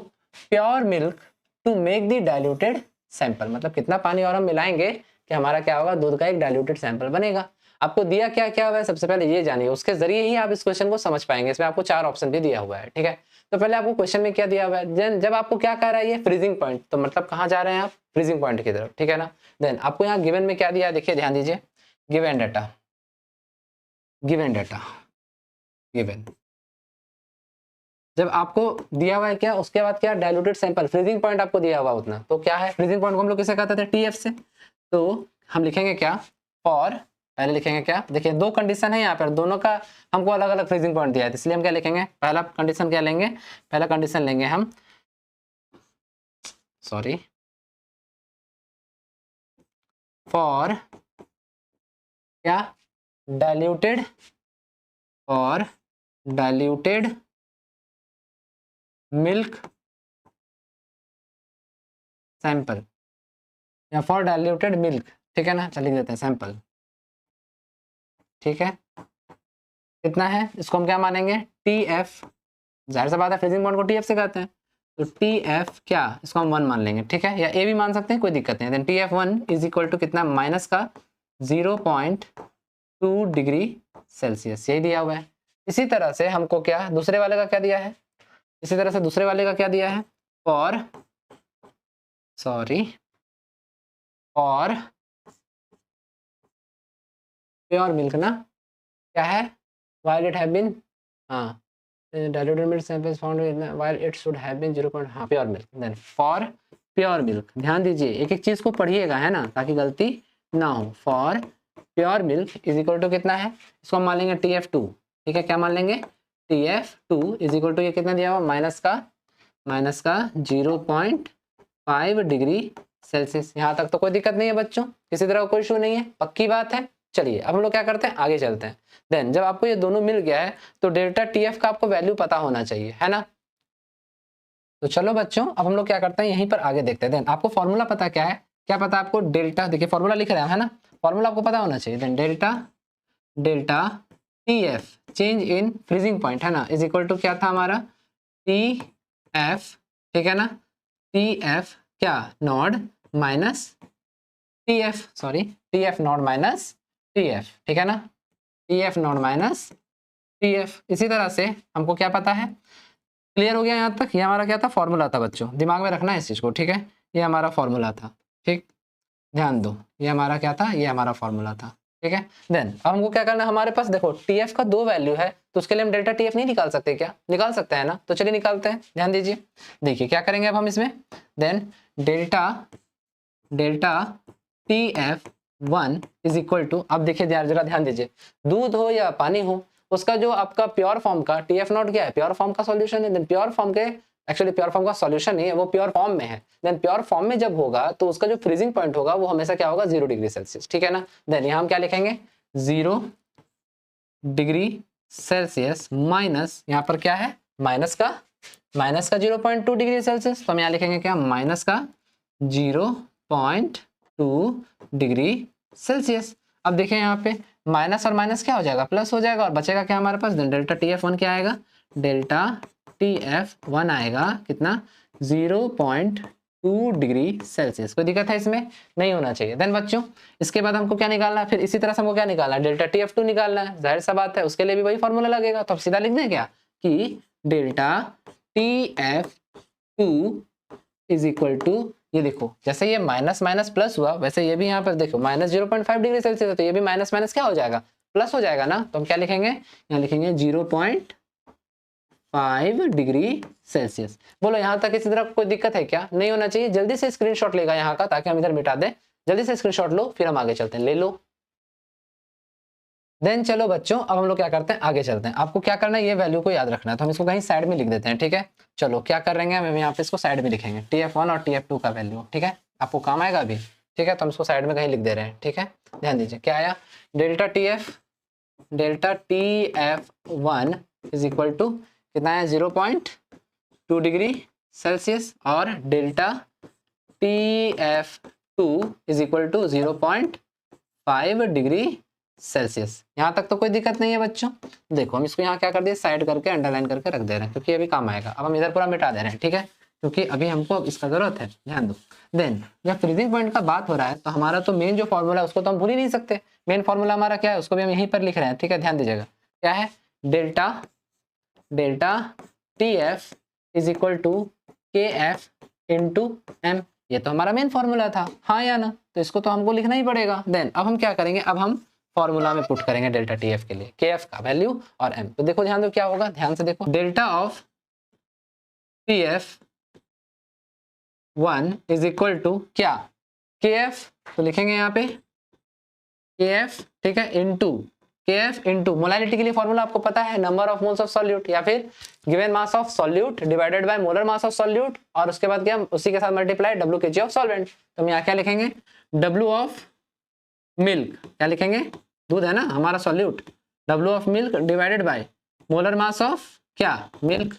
pure milk to make the diluted sample, मतलब कितना पानी और हम मिलाएंगे कि हमारा क्या होगा, दूध का एक डाइल्यूटेड सैंपल बनेगा। आपको दिया क्या क्या हुआ है, सबसे पहले ये जानिए, उसके जरिए ही आप इस क्वेश्चन को समझ पाएंगे। इसमें आपको 4 ऑप्शन भी दिया हुआ है, ठीक है। तो पहले आपको क्वेश्चन में क्या दिया हुआ है, जब आपको क्या कह रहा है ये फ्रीजिंग पॉइंट, तो मतलब कहाँ जा रहे हैं आप, फ्रीजिंग पॉइंट की तरफ, ठीक है ना। देन आपको यहाँ गिवन में क्या दिया है, देखिए ध्यान दीजिए, given data, given data, given, जब आपको दिया हुआ है क्या, उसके बाद क्या, डाइल्यूटेड सैंपल, फ्रीजिंग पॉइंट आपको दिया हुआ उतना, तो क्या है, फ्रीजिंग पॉइंट को हम लोग किसे कहते थे, टीएफ से। तो हम लिखेंगे क्या, फॉर, पहले लिखेंगे क्या, देखिए 2 कंडीशन है यहाँ पर, दोनों का हमको अलग अलग फ्रीजिंग पॉइंट दिया है, इसलिए हम क्या लिखेंगे, पहला कंडीशन क्या लेंगे, पहला कंडीशन लेंगे हम, सॉरी, फॉर क्या, diluted, for diluted milk sample, या फॉर डाइल्यूटेड मिल्क, ठीक है ना, चल लिख देते हैं सैंपल, ठीक है। कितना है, इसको हम क्या मानेंगे, टी एफ, जाहिर सा बात है फ्रीजिंग पॉइंट को टी एफ से कहते हैं, तो टी एफ क्या, इसको हम 1 मान लेंगे, ठीक है, या ए भी मान सकते हैं, कोई दिक्कत नहीं। Then T F 1 is equal to कितना, माइनस का 0.2 डिग्री सेल्सियस, यही दिया हुआ है। इसी तरह से हमको क्या, दूसरे वाले का क्या दिया है, इसी तरह से दूसरे वाले का क्या दिया है, for, sorry, for pure milk ना, क्या है, while it have been, हाँ, diluted milk sample is found in while it should have been 0. हाँ, pure milk, then for pure milk, ध्यान दीजिए एक एक चीज को पढ़िएगा है ना, ताकि गलती ना हो। For pure milk is equal to कितना है, इसको हम मान लेंगे TF2, ठीक है, क्या मान लेंगे, TF2 इज इक्वल टू, ये कितना दिया हुआ, माइनस का 0.5 डिग्री सेल्सियस। यहाँ तक तो कोई दिक्कत नहीं है बच्चों, किसी तरह का कोई इशू नहीं है, पक्की बात है। चलिए अब हम लोग क्या करते हैं, आगे चलते हैं। देन जब आपको ये दोनों मिल गया है तो डेल्टा टीएफ का आपको वैल्यू पता होना चाहिए, है ना। तो चलो बच्चों अब हम लोग क्या करते हैं, यहीं पर आगे देखते हैं। देन आपको फॉर्मूला पता क्या है, क्या पता आपको, डेल्टा, देखिए फॉर्मूला लिख रहे हैं है ना, फॉर्मूला आपको पता होना चाहिए। Then delta TF change in freezing point, है ना, इज इक्वल टू क्या था हमारा, टीएफ, ठीक है ना, टीएफ क्या, not minus TF, sorry, TF not minus TF, ठीक है ना, टीएफ नॉट माइनस टीएफ। इसी तरह से हमको क्या पता है, क्लियर हो गया यहाँ तक, ये हमारा क्या था, फॉर्मूला था बच्चों, दिमाग में रखना है इस चीज को, ठीक है, ये हमारा फॉर्मूला था, ठीक, ध्यान दो, ये हमारा क्या था, ये हमारा फॉर्मूला था, ठीक है। देन अब हमको क्या करना है, हमारे पास देखो टीएफ का 2 वैल्यू है, तो उसके लिए हम डेल्टा टीएफ नहीं निकाल सकते क्या, निकाल सकते हैं ना, तो चलिए निकालते हैं। ध्यान दीजिए, देखिए क्या करेंगे अब हम इसमें, then delta TF1 is equal to, अब देखिए जरा ध्यान दीजिए, दूध हो या पानी हो, उसका जो आपका प्योर फॉर्म का TF0 क्या है, प्योर फॉर्म का सॉल्यूशन है। देन प्योर फॉर्म के, एक्चुअली प्योर फॉर्म का सॉल्यूशन नहीं है, वो प्योर फॉर्म में है। देन प्योर फॉर्म में जब होगा तो उसका जो फ्रीजिंग पॉइंट होगा वो हमेशा क्या होगा, 0 डिग्री सेल्सियस, ठीक है ना। देन यहाँ हम क्या लिखेंगे, 0 डिग्री सेल्सियस माइनस, यहाँ पर क्या है, माइनस का 0.2 डिग्री सेल्सियस, तो हम यहाँ लिखेंगे क्या, माइनस का 0.2 डिग्री सेल्सियस। अब देखें यहाँ पे माइनस और माइनस क्या हो जाएगा, प्लस हो जाएगा, और बचेगा क्या हमारे पास, डेल्टा TF1 क्या आएगा, डेल्टा TF1 आएगा कितना, 0.2 डिग्री सेल्सियस। कोई दिक्कत है इसमें, नहीं होना चाहिए। देन बच्चों इसके बाद हमको क्या निकालना है, फिर इसी तरह से हमको क्या निकालना है, डेल्टा TF2 निकालना है, जाहिर सा बात है, उसके लिए भी वही फॉर्मूला लगेगा। तो अब सीधा लिख दें क्या, कि delta TF2 is equal to, ये देखो जैसे ये माइनस माइनस प्लस हुआ, वैसे ये भी यहाँ पर देखो माइनस 0.5 डिग्री सेल्सियस है, तो ये भी माइनस माइनस क्या हो जाएगा, प्लस हो जाएगा ना। तो हम क्या लिखेंगे, यहाँ लिखेंगे 0.5 डिग्री सेल्सियस। बोलो यहाँ तक किसी तरह कोई दिक्कत है क्या, नहीं होना चाहिए। जल्दी से स्क्रीनशॉट लेगा यहाँ का, ताकि हम इधर मिटा दें, जल्दी से स्क्रीनशॉट लो, फिर हम आगे चलते हैं, ले लो। देन चलो बच्चों, अब हम लोग क्या करते हैं, आगे चलते हैं। आपको क्या करना है, ये वैल्यू को याद रखना है, तो हम इसको कहीं साइड में लिख देते हैं, ठीक है। चलो क्या करेंगे, हम यहाँ पे इसको साइड में लिखेंगे, TF1 और TF2 का वैल्यू, ठीक है, आपको काम आएगा अभी, ठीक है। तो हम इसको साइड में कहीं लिख दे रहे हैं, ठीक है। ध्यान दीजिए क्या आया, delta TF1 is equal to कितना है, 0.2 डिग्री सेल्सियस, और delta TF2 is equal to 0.5 degree Celsius. यहाँ तक तो कोई दिक्कत नहीं है बच्चों। देखो हम इसको यहाँ क्या कर दिए, साइड करके अंडरलाइन करके रख दे रहे हैं, क्योंकि अभी काम आएगा। अब हम इधर पूरा मिटा दे रहे हैं, ठीक है, क्योंकि अभी हमको अब इसका जरूरत है, ध्यान दो। देन जब फ्रीजिंग पॉइंट का बात हो रहा है, तो हमारा तो मेन जो फॉर्मूला है उसको तो हम भूल ही नहीं सकते। मेन फॉर्मूला हमारा क्या है, उसको भी हम यहीं पर लिख रहे हैं, ठीक है, ध्यान दीजिएगा। क्या है, delta TF is equal to KF into M। ये तो हमारा मेन फॉर्मूला था, हाँ या ना, तो इसको तो हमको लिखना ही पड़ेगा। देन अब हम क्या करेंगे, अब हम फॉर्मूला में पुट करेंगे डेल्टा TF के लिए, KF का वैल्यू और M। तो देखो ध्यान दो क्या होगा, ध्यान से देखो, delta of TF1 is equal to क्या, KF, तो लिखेंगे यहाँ पे KF, ठीक है, KF इंटू मोलैलिटी के लिए फॉर्मूला आपको पता है, number of moles of solute, या फिर given mass of solute divided by molar mass of solute, और उसके बाद क्या, उसी के साथ multiply W kg of solvent. तो हम यहाँ क्या लिखेंगे, W ऑफ मिल्क, क्या लिखेंगे, दूध है ना हमारा solute, W of milk divided by molar mass of क्या, मिल्क,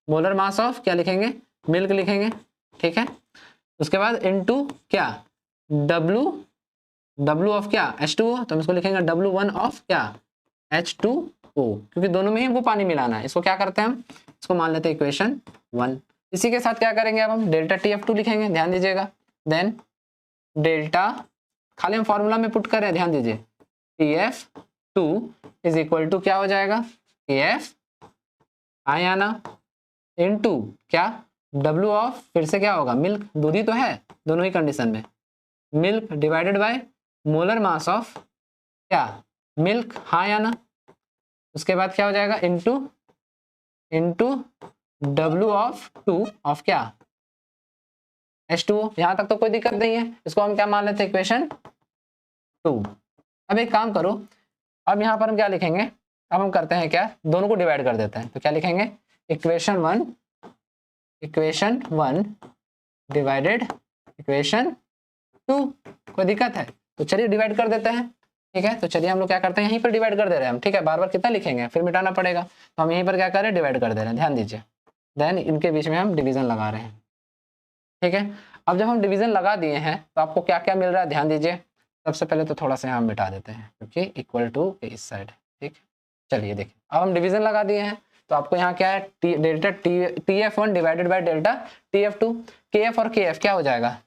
मोलर मास ऑफ क्या लिखेंगे, मिल्क लिखेंगे, ठीक है। उसके बाद इनटू क्या, W ऑफ क्या, H2O, तो हम इसको लिखेंगे W1 ऑफ क्या, H2O, क्योंकि दोनों में ही हमको पानी मिलाना है। इसको क्या करते हैं हम, इसको मान लेते हैं इक्वेशन 1। इसी के साथ क्या करेंगे, अब हम डेल्टा TF2 लिखेंगे, ध्यान दीजिएगा। देन डेल्टा, खाली हम फॉर्मूला में पुट करें, ध्यान दीजिए, TF2 इज इक्वल टू क्या हो जाएगा, KF आया ना, इनटू क्या, W ऑफ फिर से क्या होगा, मिल्क, दूध ही तो है दोनों ही कंडीशन में, milk divided by molar mass of क्या, मिल्क, हाँ या ना। उसके बाद क्या हो जाएगा, इनटू W ऑफ 2 ऑफ क्या, H2O। यहां तक तो कोई दिक्कत नहीं है, इसको हम क्या मान लेते हैं, इक्वेशन 2। अब एक काम करो, अब यहाँ पर हम क्या लिखेंगे, अब हम करते हैं क्या, दोनों को डिवाइड कर देते हैं। तो क्या लिखेंगे, इक्वेशन 1 डिवाइडेड इक्वेशन 2। कोई दिक्कत है, तो चलिए डिवाइड कर देते हैं, ठीक है। तो चलिए हम लोग क्या करते हैं, यहीं पर डिवाइड कर दे रहे हैं हम, ठीक है, बार बार कितना लिखेंगे, फिर मिटाना पड़ेगा, तो हम यहीं पर क्या कर रहे हैं, डिवाइड कर दे रहे हैं, ध्यान दीजिए। देन इनके बीच में हम डिवीजन लगा रहे हैं, ठीक है। अब जब हम डिवीजन लगा दिए हैं, तो आपको क्या क्या मिल रहा है, ध्यान दीजिए। सबसे पहले तो थोड़ा सा हम मिटा देते हैं, क्योंकि इक्वल टू के इस साइड, ठीक। चलिए देखिए, अब हम डिवीजन लगा दिए हैं, तो आपको यहाँ क्या है, delta TF1 divided by delta TF2। KF और KF क्या हो जाएगा,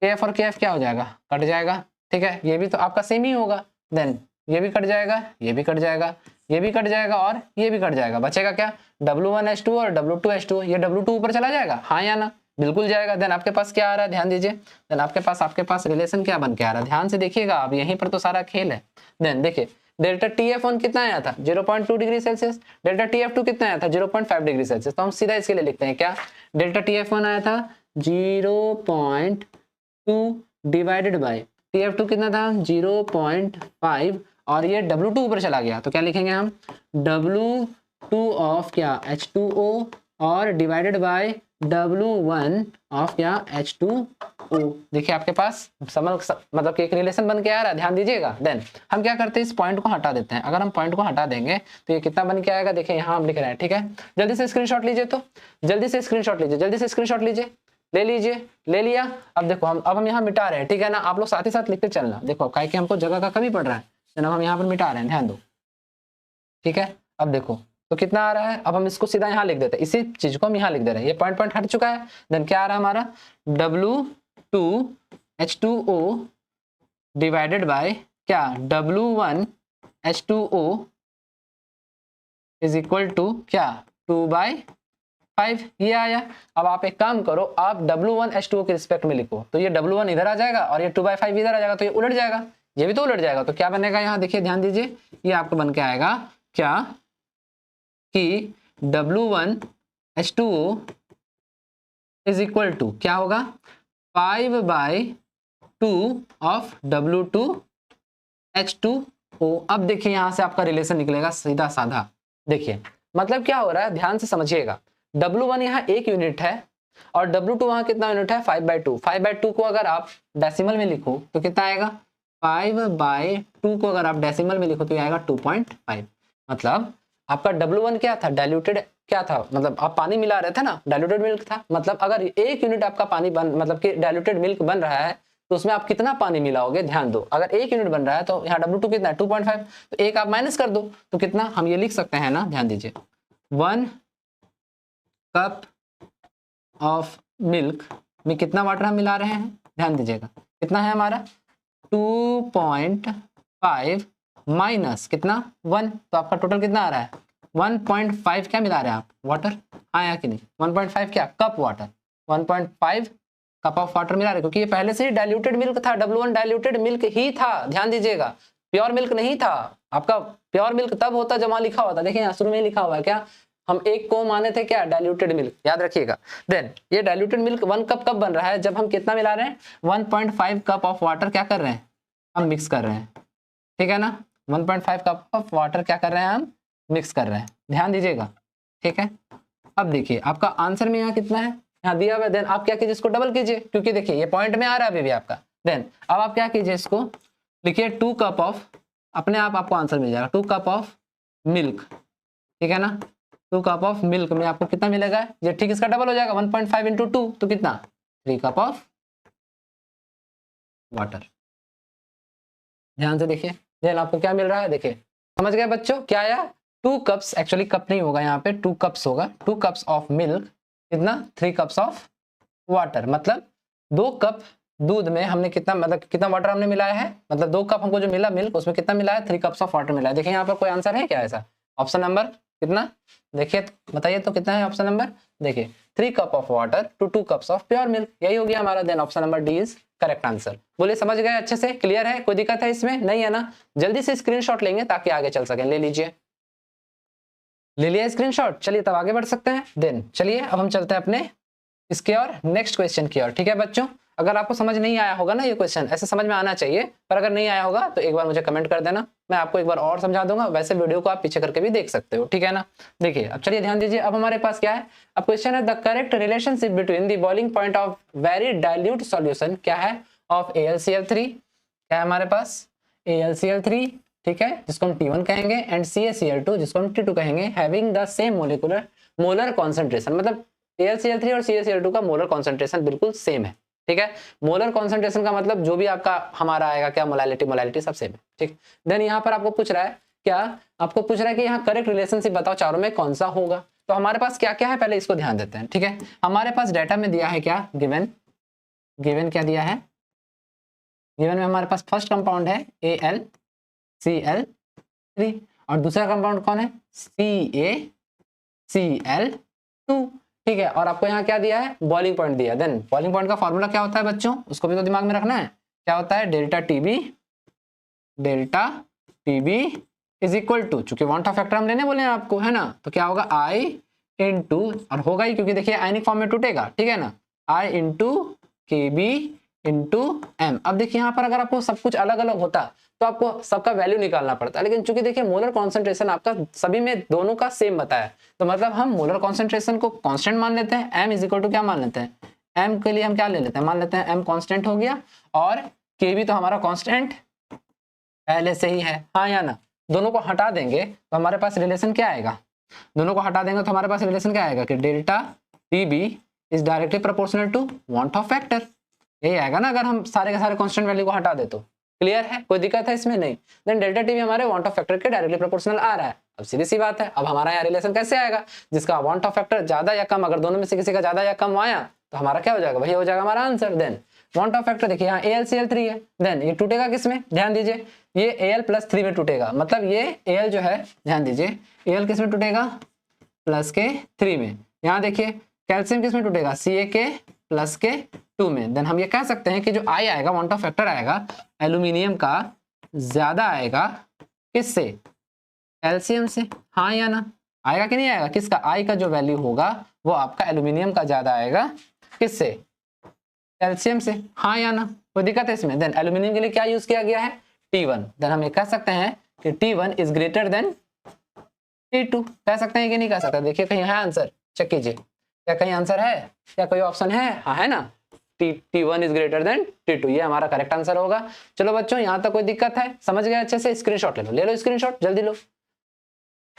KF और KF क्या हो जाएगा, कट जाएगा, ठीक है। ये भी तो आपका सेम ही होगा। देन ये भी कट जाएगा, ये भी कट जाएगा, ये भी कट जाएगा, और ये भी कट जाएगा। बचेगा क्या, W1H2 और W2H2। ये W2 ऊपर चला जाएगा, हाँ या ना, बिल्कुल जाएगा। देन आपके पास क्या आ रहा है, ध्यान दीजिए। देन आपके पास रिलेशन क्या बन के आ रहा है, ध्यान से देखिएगा, अब यहीं पर तो सारा खेल है। देन देखिए, डेल्टा TF1 कितना आया था, 0.2 डिग्री सेल्सियस। डेल्टा TF2 कितना आया था, 0.5 डिग्री सेल्सियस। तो हम सीधा इसके लिए लिखते हैं क्या, डेल्टा TF1 आया था 0.2 डिवाइडेड बाय TF2 कितना था 0.5, और ये W2 ऊपर चला गया, तो क्या लिखेंगे हम, W2 ऑफ क्या, H2O, और डिवाइडेड बाय W1 ऑफ क्या, H2O। देखिए आपके पास मतलब कि एक रिलेशन बन के आ रहा है, ध्यान दीजिएगा। देन हम क्या करते हैं, इस पॉइंट को हटा देते हैं। अगर हम पॉइंट को हटा देंगे तो ये कितना बन के आएगा, देखिए यहाँ हम लिख रहे हैं, ठीक है। जल्दी से स्क्रीनशॉट लीजिए, तो जल्दी से स्क्रीनशॉट लीजिए, ले लीजिए, ले लिया। अब देखो हम यहाँ मिटा रहे हैं, ठीक है ना, आप लोग साथ ही साथ लिखते चलना। देखो काहे कि हमको जगह का कमी पड़ रहा है, तो हम यहाँ पर मिटा रहे हैं, ध्यान दो, ठीक है। अब देखो तो कितना आ रहा है, अब हम इसको सीधा यहाँ लिख देते हैं, इसी चीज को हम यहाँ लिख दे रहे हैं, ये पॉइंट हट चुका है। देन क्या आ रहा है हमारा, W2H2O डिवाइडेड बाय क्या, W1H2O इज इक्वल टू क्या, 2/5, ये आया। अब आप एक काम करो, आप W1H2O के रिस्पेक्ट में लिखो, तो ये W1 इधर आ जाएगा और ये 2/5 इधर आ जाएगा, तो ये उलट जाएगा, ये भी तो उलट जाएगा। तो क्या बनेगा यहाँ, देखिए ध्यान दीजिए, ये आपको बन के आएगा क्या, कि W1H2O इज इक्वल टू क्या होगा, 5/2 ऑफ W2H2 O। अब देखिए यहाँ से आपका रिलेशन निकलेगा सीधा साधा। देखिए मतलब क्या हो रहा है, ध्यान से समझिएगा। W1 यहाँ 1 यूनिट है और W2 वहाँ कितना यूनिट है, 5/2। 5/2 को अगर आप डेसिमल में लिखो तो कितना आएगा, 5/2 को अगर आप डेसिमल में लिखो तो आएगा 2.5। मतलब आपका W1 क्या था, डाइल्यूटेड क्या था, मतलब आप पानी मिला रहे थे ना, डाइल्यूटेड मिल्क था। मतलब अगर 1 यूनिट आपका पानी मतलब कि डाइल्यूटेड मिल्क बन रहा है तो उसमें आप कितना पानी मिलाओगे, ध्यान दो। अगर 1 यूनिट बन रहा है तो यहाँ W2 कितना है, 2.5, तो 1 आप माइनस कर दो तो कितना, हम ये लिख सकते हैं ना, ध्यान दीजिए, 1 कप ऑफ मिल्क में कितना वाटर हम मिला रहे हैं, ध्यान दीजिएगा, कितना है हमारा 2.5 माइनस कितना 1, तो आपका टोटल कितना आ रहा है 1.5 क्या मिला रहे हैं आप, वाटर, आया कि नहीं, 1.5 क्या cup water, 1.5 cup of water मिला रहे, क्योंकि ये पहले से ही डाइल्यूटेड मिल्क था, W1 डाइल्यूटेड मिल्क ही था, ध्यान दीजिएगा, प्योर मिल्क नहीं था। आपका प्योर मिल्क तब होता जब वहां लिखा होता, देखिए यहाँ शुरू में लिखा हुआ है क्या, हम एक को माने थे क्या, डाइल्यूटेड मिल्क, याद रखिएगा। देन ये डाइल्यूटेड मिल्क 1 कप कब बन रहा है, जब हम कितना मिला रहे हैं, 1.5 कप ऑफ वाटर क्या कर रहे हैं, हम मिक्स कर रहे हैं, ठीक है ना, 1.5 कप ऑफ वाटर क्या कर रहे हैं, हम मिक्स कर रहे हैं, ध्यान दीजिएगा, ठीक है। अब देखिए आपका आंसर में यहाँ कितना है, यहाँ दिया हुआ है। देन आप क्या कीजिए, इसको डबल कीजिए, क्योंकि देखिए ये पॉइंट में आ रहा है अभी भी आपका। देन अब आप क्या कीजिए, इसको लिखिए 2 कप ऑफ, अपने आप आपको आंसर मिल जाएगा, 2 कप ऑफ मिल्क, ठीक है ना, 2 कप ऑफ मिल्क में आपको कितना मिलेगा, ये ठीक इसका डबल हो जाएगा, 1.5 इंटू 2 तो कितना 3 कप ऑफ वाटर। ध्यान से देखिए, देन आपको क्या मिल रहा है, देखिए समझ गए बच्चों क्या आया, 2 कप्स, एक्चुअली कप नहीं होगा यहाँ पे, 2 कप्स होगा, 2 कप्स ऑफ मिल्क कितना 3 कप्स ऑफ वाटर। मतलब 2 कप दूध में हमने कितना, मतलब कितना वाटर हमने मिलाया है, मतलब 2 कप हमको जो मिला मिल्क उसमें कितना मिला है, 3 कप्स ऑफ वाटर मिला है। देखिए यहाँ पर कोई आंसर है क्या ऐसा, ऑप्शन नंबर कितना, देखिए बताइए तो कितना है ऑप्शन नंबर, देखिए 3 cup of water to 2 cups of pure milk, यही हो गया हमारा। Then option number D is correct answer. बोलिए समझ गए अच्छे से, क्लियर है, कोई दिक्कत है इसमें, नहीं है ना, जल्दी से स्क्रीनशॉट लेंगे ताकि आगे चल सकें, ले लीजिए, ले लिया स्क्रीनशॉट, चलिए तब आगे बढ़ सकते हैं। देन चलिए अब हम चलते हैं अपने इसके और नेक्स्ट क्वेश्चन की ओर, ठीक है बच्चों। अगर आपको समझ नहीं आया होगा ना ये क्वेश्चन, ऐसे समझ में आना चाहिए, पर अगर नहीं आया होगा तो एक बार मुझे कमेंट कर देना, मैं आपको एक बार और समझा दूंगा, वैसे वीडियो को आप पीछे करके भी देख सकते हो, ठीक है ना। देखिए अब चलिए ध्यान दीजिए, अब हमारे पास क्या है, अब क्वेश्चन है the correct relationship between the boiling point of very dilute solution क्या है ऑफ AlCl3, क्या है हमारे पास AlCl3, ठीक है, जिसको हम T1 कहेंगे, एंड CaCl2 जिसको हम T2 कहेंगे, having the same molar concentration. मतलब AlCl3 और CaCl2 का मोलर कॉन्सेंट्रेशन बिल्कुल सेम है, ठीक है। मोलर कॉन्सेंट्रेशन का मतलब जो भी आपका हमारा आएगा क्या, मोलालिटी सब सेम है, ठीक। देन यहाँ पर आपको पूछ रहा है क्या, आपको पूछ रहा है कि यहाँ करेक्ट रिलेशनशिप बताओ चारों में कौन सा होगा। तो हमारे पास क्या क्या है पहले इसको ध्यान देते हैं, ठीक है। हमारे पास डाटा में दिया है क्या, गिवन क्या दिया है, गिवन में हमारे पास फर्स्ट कंपाउंड है AlCl3 और दूसरा कंपाउंड कौन है CaCl2, ठीक है। और आपको यहाँ क्या दिया है, बॉइलिंग पॉइंट दिया है। देन बॉइलिंग पॉइंट का फॉर्मूला क्या होता है बच्चों, उसको भी तो दिमाग में रखना है, क्या होता है delta TB is equal to, चूंकि वांट ऑफ फैक्टर हम लेने बोले हैं आपको, है ना, तो क्या होगा I इंटू, और होगा ही क्योंकि देखिए आयनिक फॉर्म में टूटेगा, ठीक है ना, I into KB into M। अब देखिए यहाँ पर अगर आपको सब कुछ अलग अलग होता तो आपको सबका वैल्यू निकालना पड़ता है, लेकिन चूंकि देखिए मोलर कॉन्सेंट्रेशन आपका सभी में दोनों का सेम बताया, तो मतलब हम मोलर कॉन्सेंट्रेशन को कांस्टेंट मान लेते हैं, M इज इक्वल टू क्या मान लेते हैं, M के लिए हम क्या ले लेते हैं, मान लेते हैं M कांस्टेंट हो गया, और KB तो हमारा कांस्टेंट पहले से ही है, हाँ या ना। दोनों को हटा देंगे तो हमारे पास रिलेशन क्या आएगा, दोनों को हटा देंगे तो हमारे पास रिलेशन क्या आएगा कि delta TB is directly proportional to van't Hoff factor, यही आएगा ना, अगर हम सारे के सारे कांस्टेंट वैल्यू को हटा दे तो। क्लियर है, कोई दिक्कत है इसमें, नहीं। देन डेल्टा टीबी हमारे वांट ऑफ फैक्टर के डायरेक्टली प्रोपोर्शनल आ रहा है। अब सीधी सी बात है, अब हमारा यहाँ रिलेशन कैसे आएगा, जिसका वांट ऑफ फैक्टर ज्यादा या कम, अगर दोनों में से किसी का ज्यादा या कम आया तो हमारा क्या हो जाएगा, वही हो जाएगा हमारा आंसर। देन वांट ऑफ फैक्टर देखिए यहाँ AlCl3 है, देन ये टूटेगा किसमें, ध्यान दीजिए, ये Al+3 में टूटेगा, मतलब ये Al जो है, ध्यान दीजिए, Al किस में टूटेगा, +3 में। यहाँ देखिए कैल्शियम किस में टूटेगा, Ca+2 में। देन हम ये कह सकते हैं कि जो I आएगा, वांट ऑफ फैक्टर आएगा एल्यूमिनियम का ज्यादा आएगा किससे, कैल्शियम से, हाँ या ना, आएगा कि नहीं आएगा, किसका I का जो वैल्यू होगा वो आपका एल्यूमिनियम का ज्यादा आएगा किससे, कैल्शियम से, हाँ या ना, कोई दिक्कत है इसमें। देन एल्यूमिनियम के लिए क्या यूज किया गया है, T1। देन हम ये कह सकते हैं कि T1 is greater than T2। कह सकते हैं कि नहीं कह सकते? देखिए कहीं है आंसर, चेक कीजिए, क्या कहीं आंसर है? क्या कोई ऑप्शन है? हाँ है ना, T1 is greater than T2, ये हमारा करेक्ट आंसर होगा। चलो बच्चों, यहाँ तक कोई दिक्कत है? समझ गए अच्छे से? स्क्रीनशॉट ले लो स्क्रीनशॉट, जल्दी लो।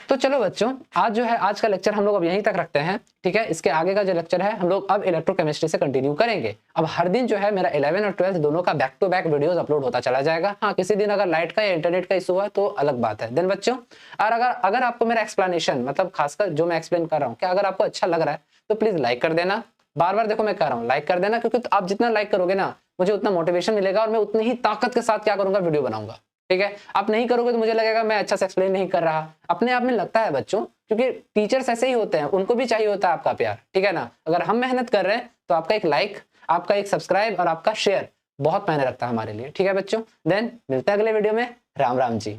तो चलो बच्चों, आज जो है आज का लेक्चर हम लोग अब यहीं तक रखते हैं, ठीक है। इसके आगे का जो लेक्चर है हम लोग अब इलेक्ट्रोकेमिस्ट्री से कंटिन्यू करेंगे। अब हर दिन जो है मेरा 11 और 12 दोनों का back to back videos upload होता चला जाएगा। हाँ, किसी दिन अगर लाइट का या इंटरनेट का इशू हुआ तो अलग बात है। देन बच्चों, और अगर आपको मेरा एक्सप्लेनेशन मतलब खासकर जो मैं एक्सप्लेन कर रहा हूँ, क्या अगर आपको अच्छा लग रहा है तो प्लीज लाइक कर देना। बार बार देखो मैं कह रहा हूँ लाइक कर देना, क्योंकि आप जितना लाइक करोगे ना मुझे उतना मोटिवेशन मिलेगा और मैं उतनी ही ताकत के साथ क्या करूंगा, वीडियो बनाऊंगा, ठीक है। आप नहीं करोगे तो मुझे लगेगा मैं अच्छा से एक्सप्लेन नहीं कर रहा। अपने आप में लगता है बच्चों, क्योंकि टीचर्स ऐसे ही होते हैं, उनको भी चाहिए होता है आपका प्यार, ठीक है ना। अगर हम मेहनत कर रहे हैं तो आपका एक लाइक, आपका एक सब्सक्राइब और आपका शेयर बहुत मायने रखता है हमारे लिए, ठीक है बच्चों। देन मिलते हैं अगले वीडियो में। राम राम जी।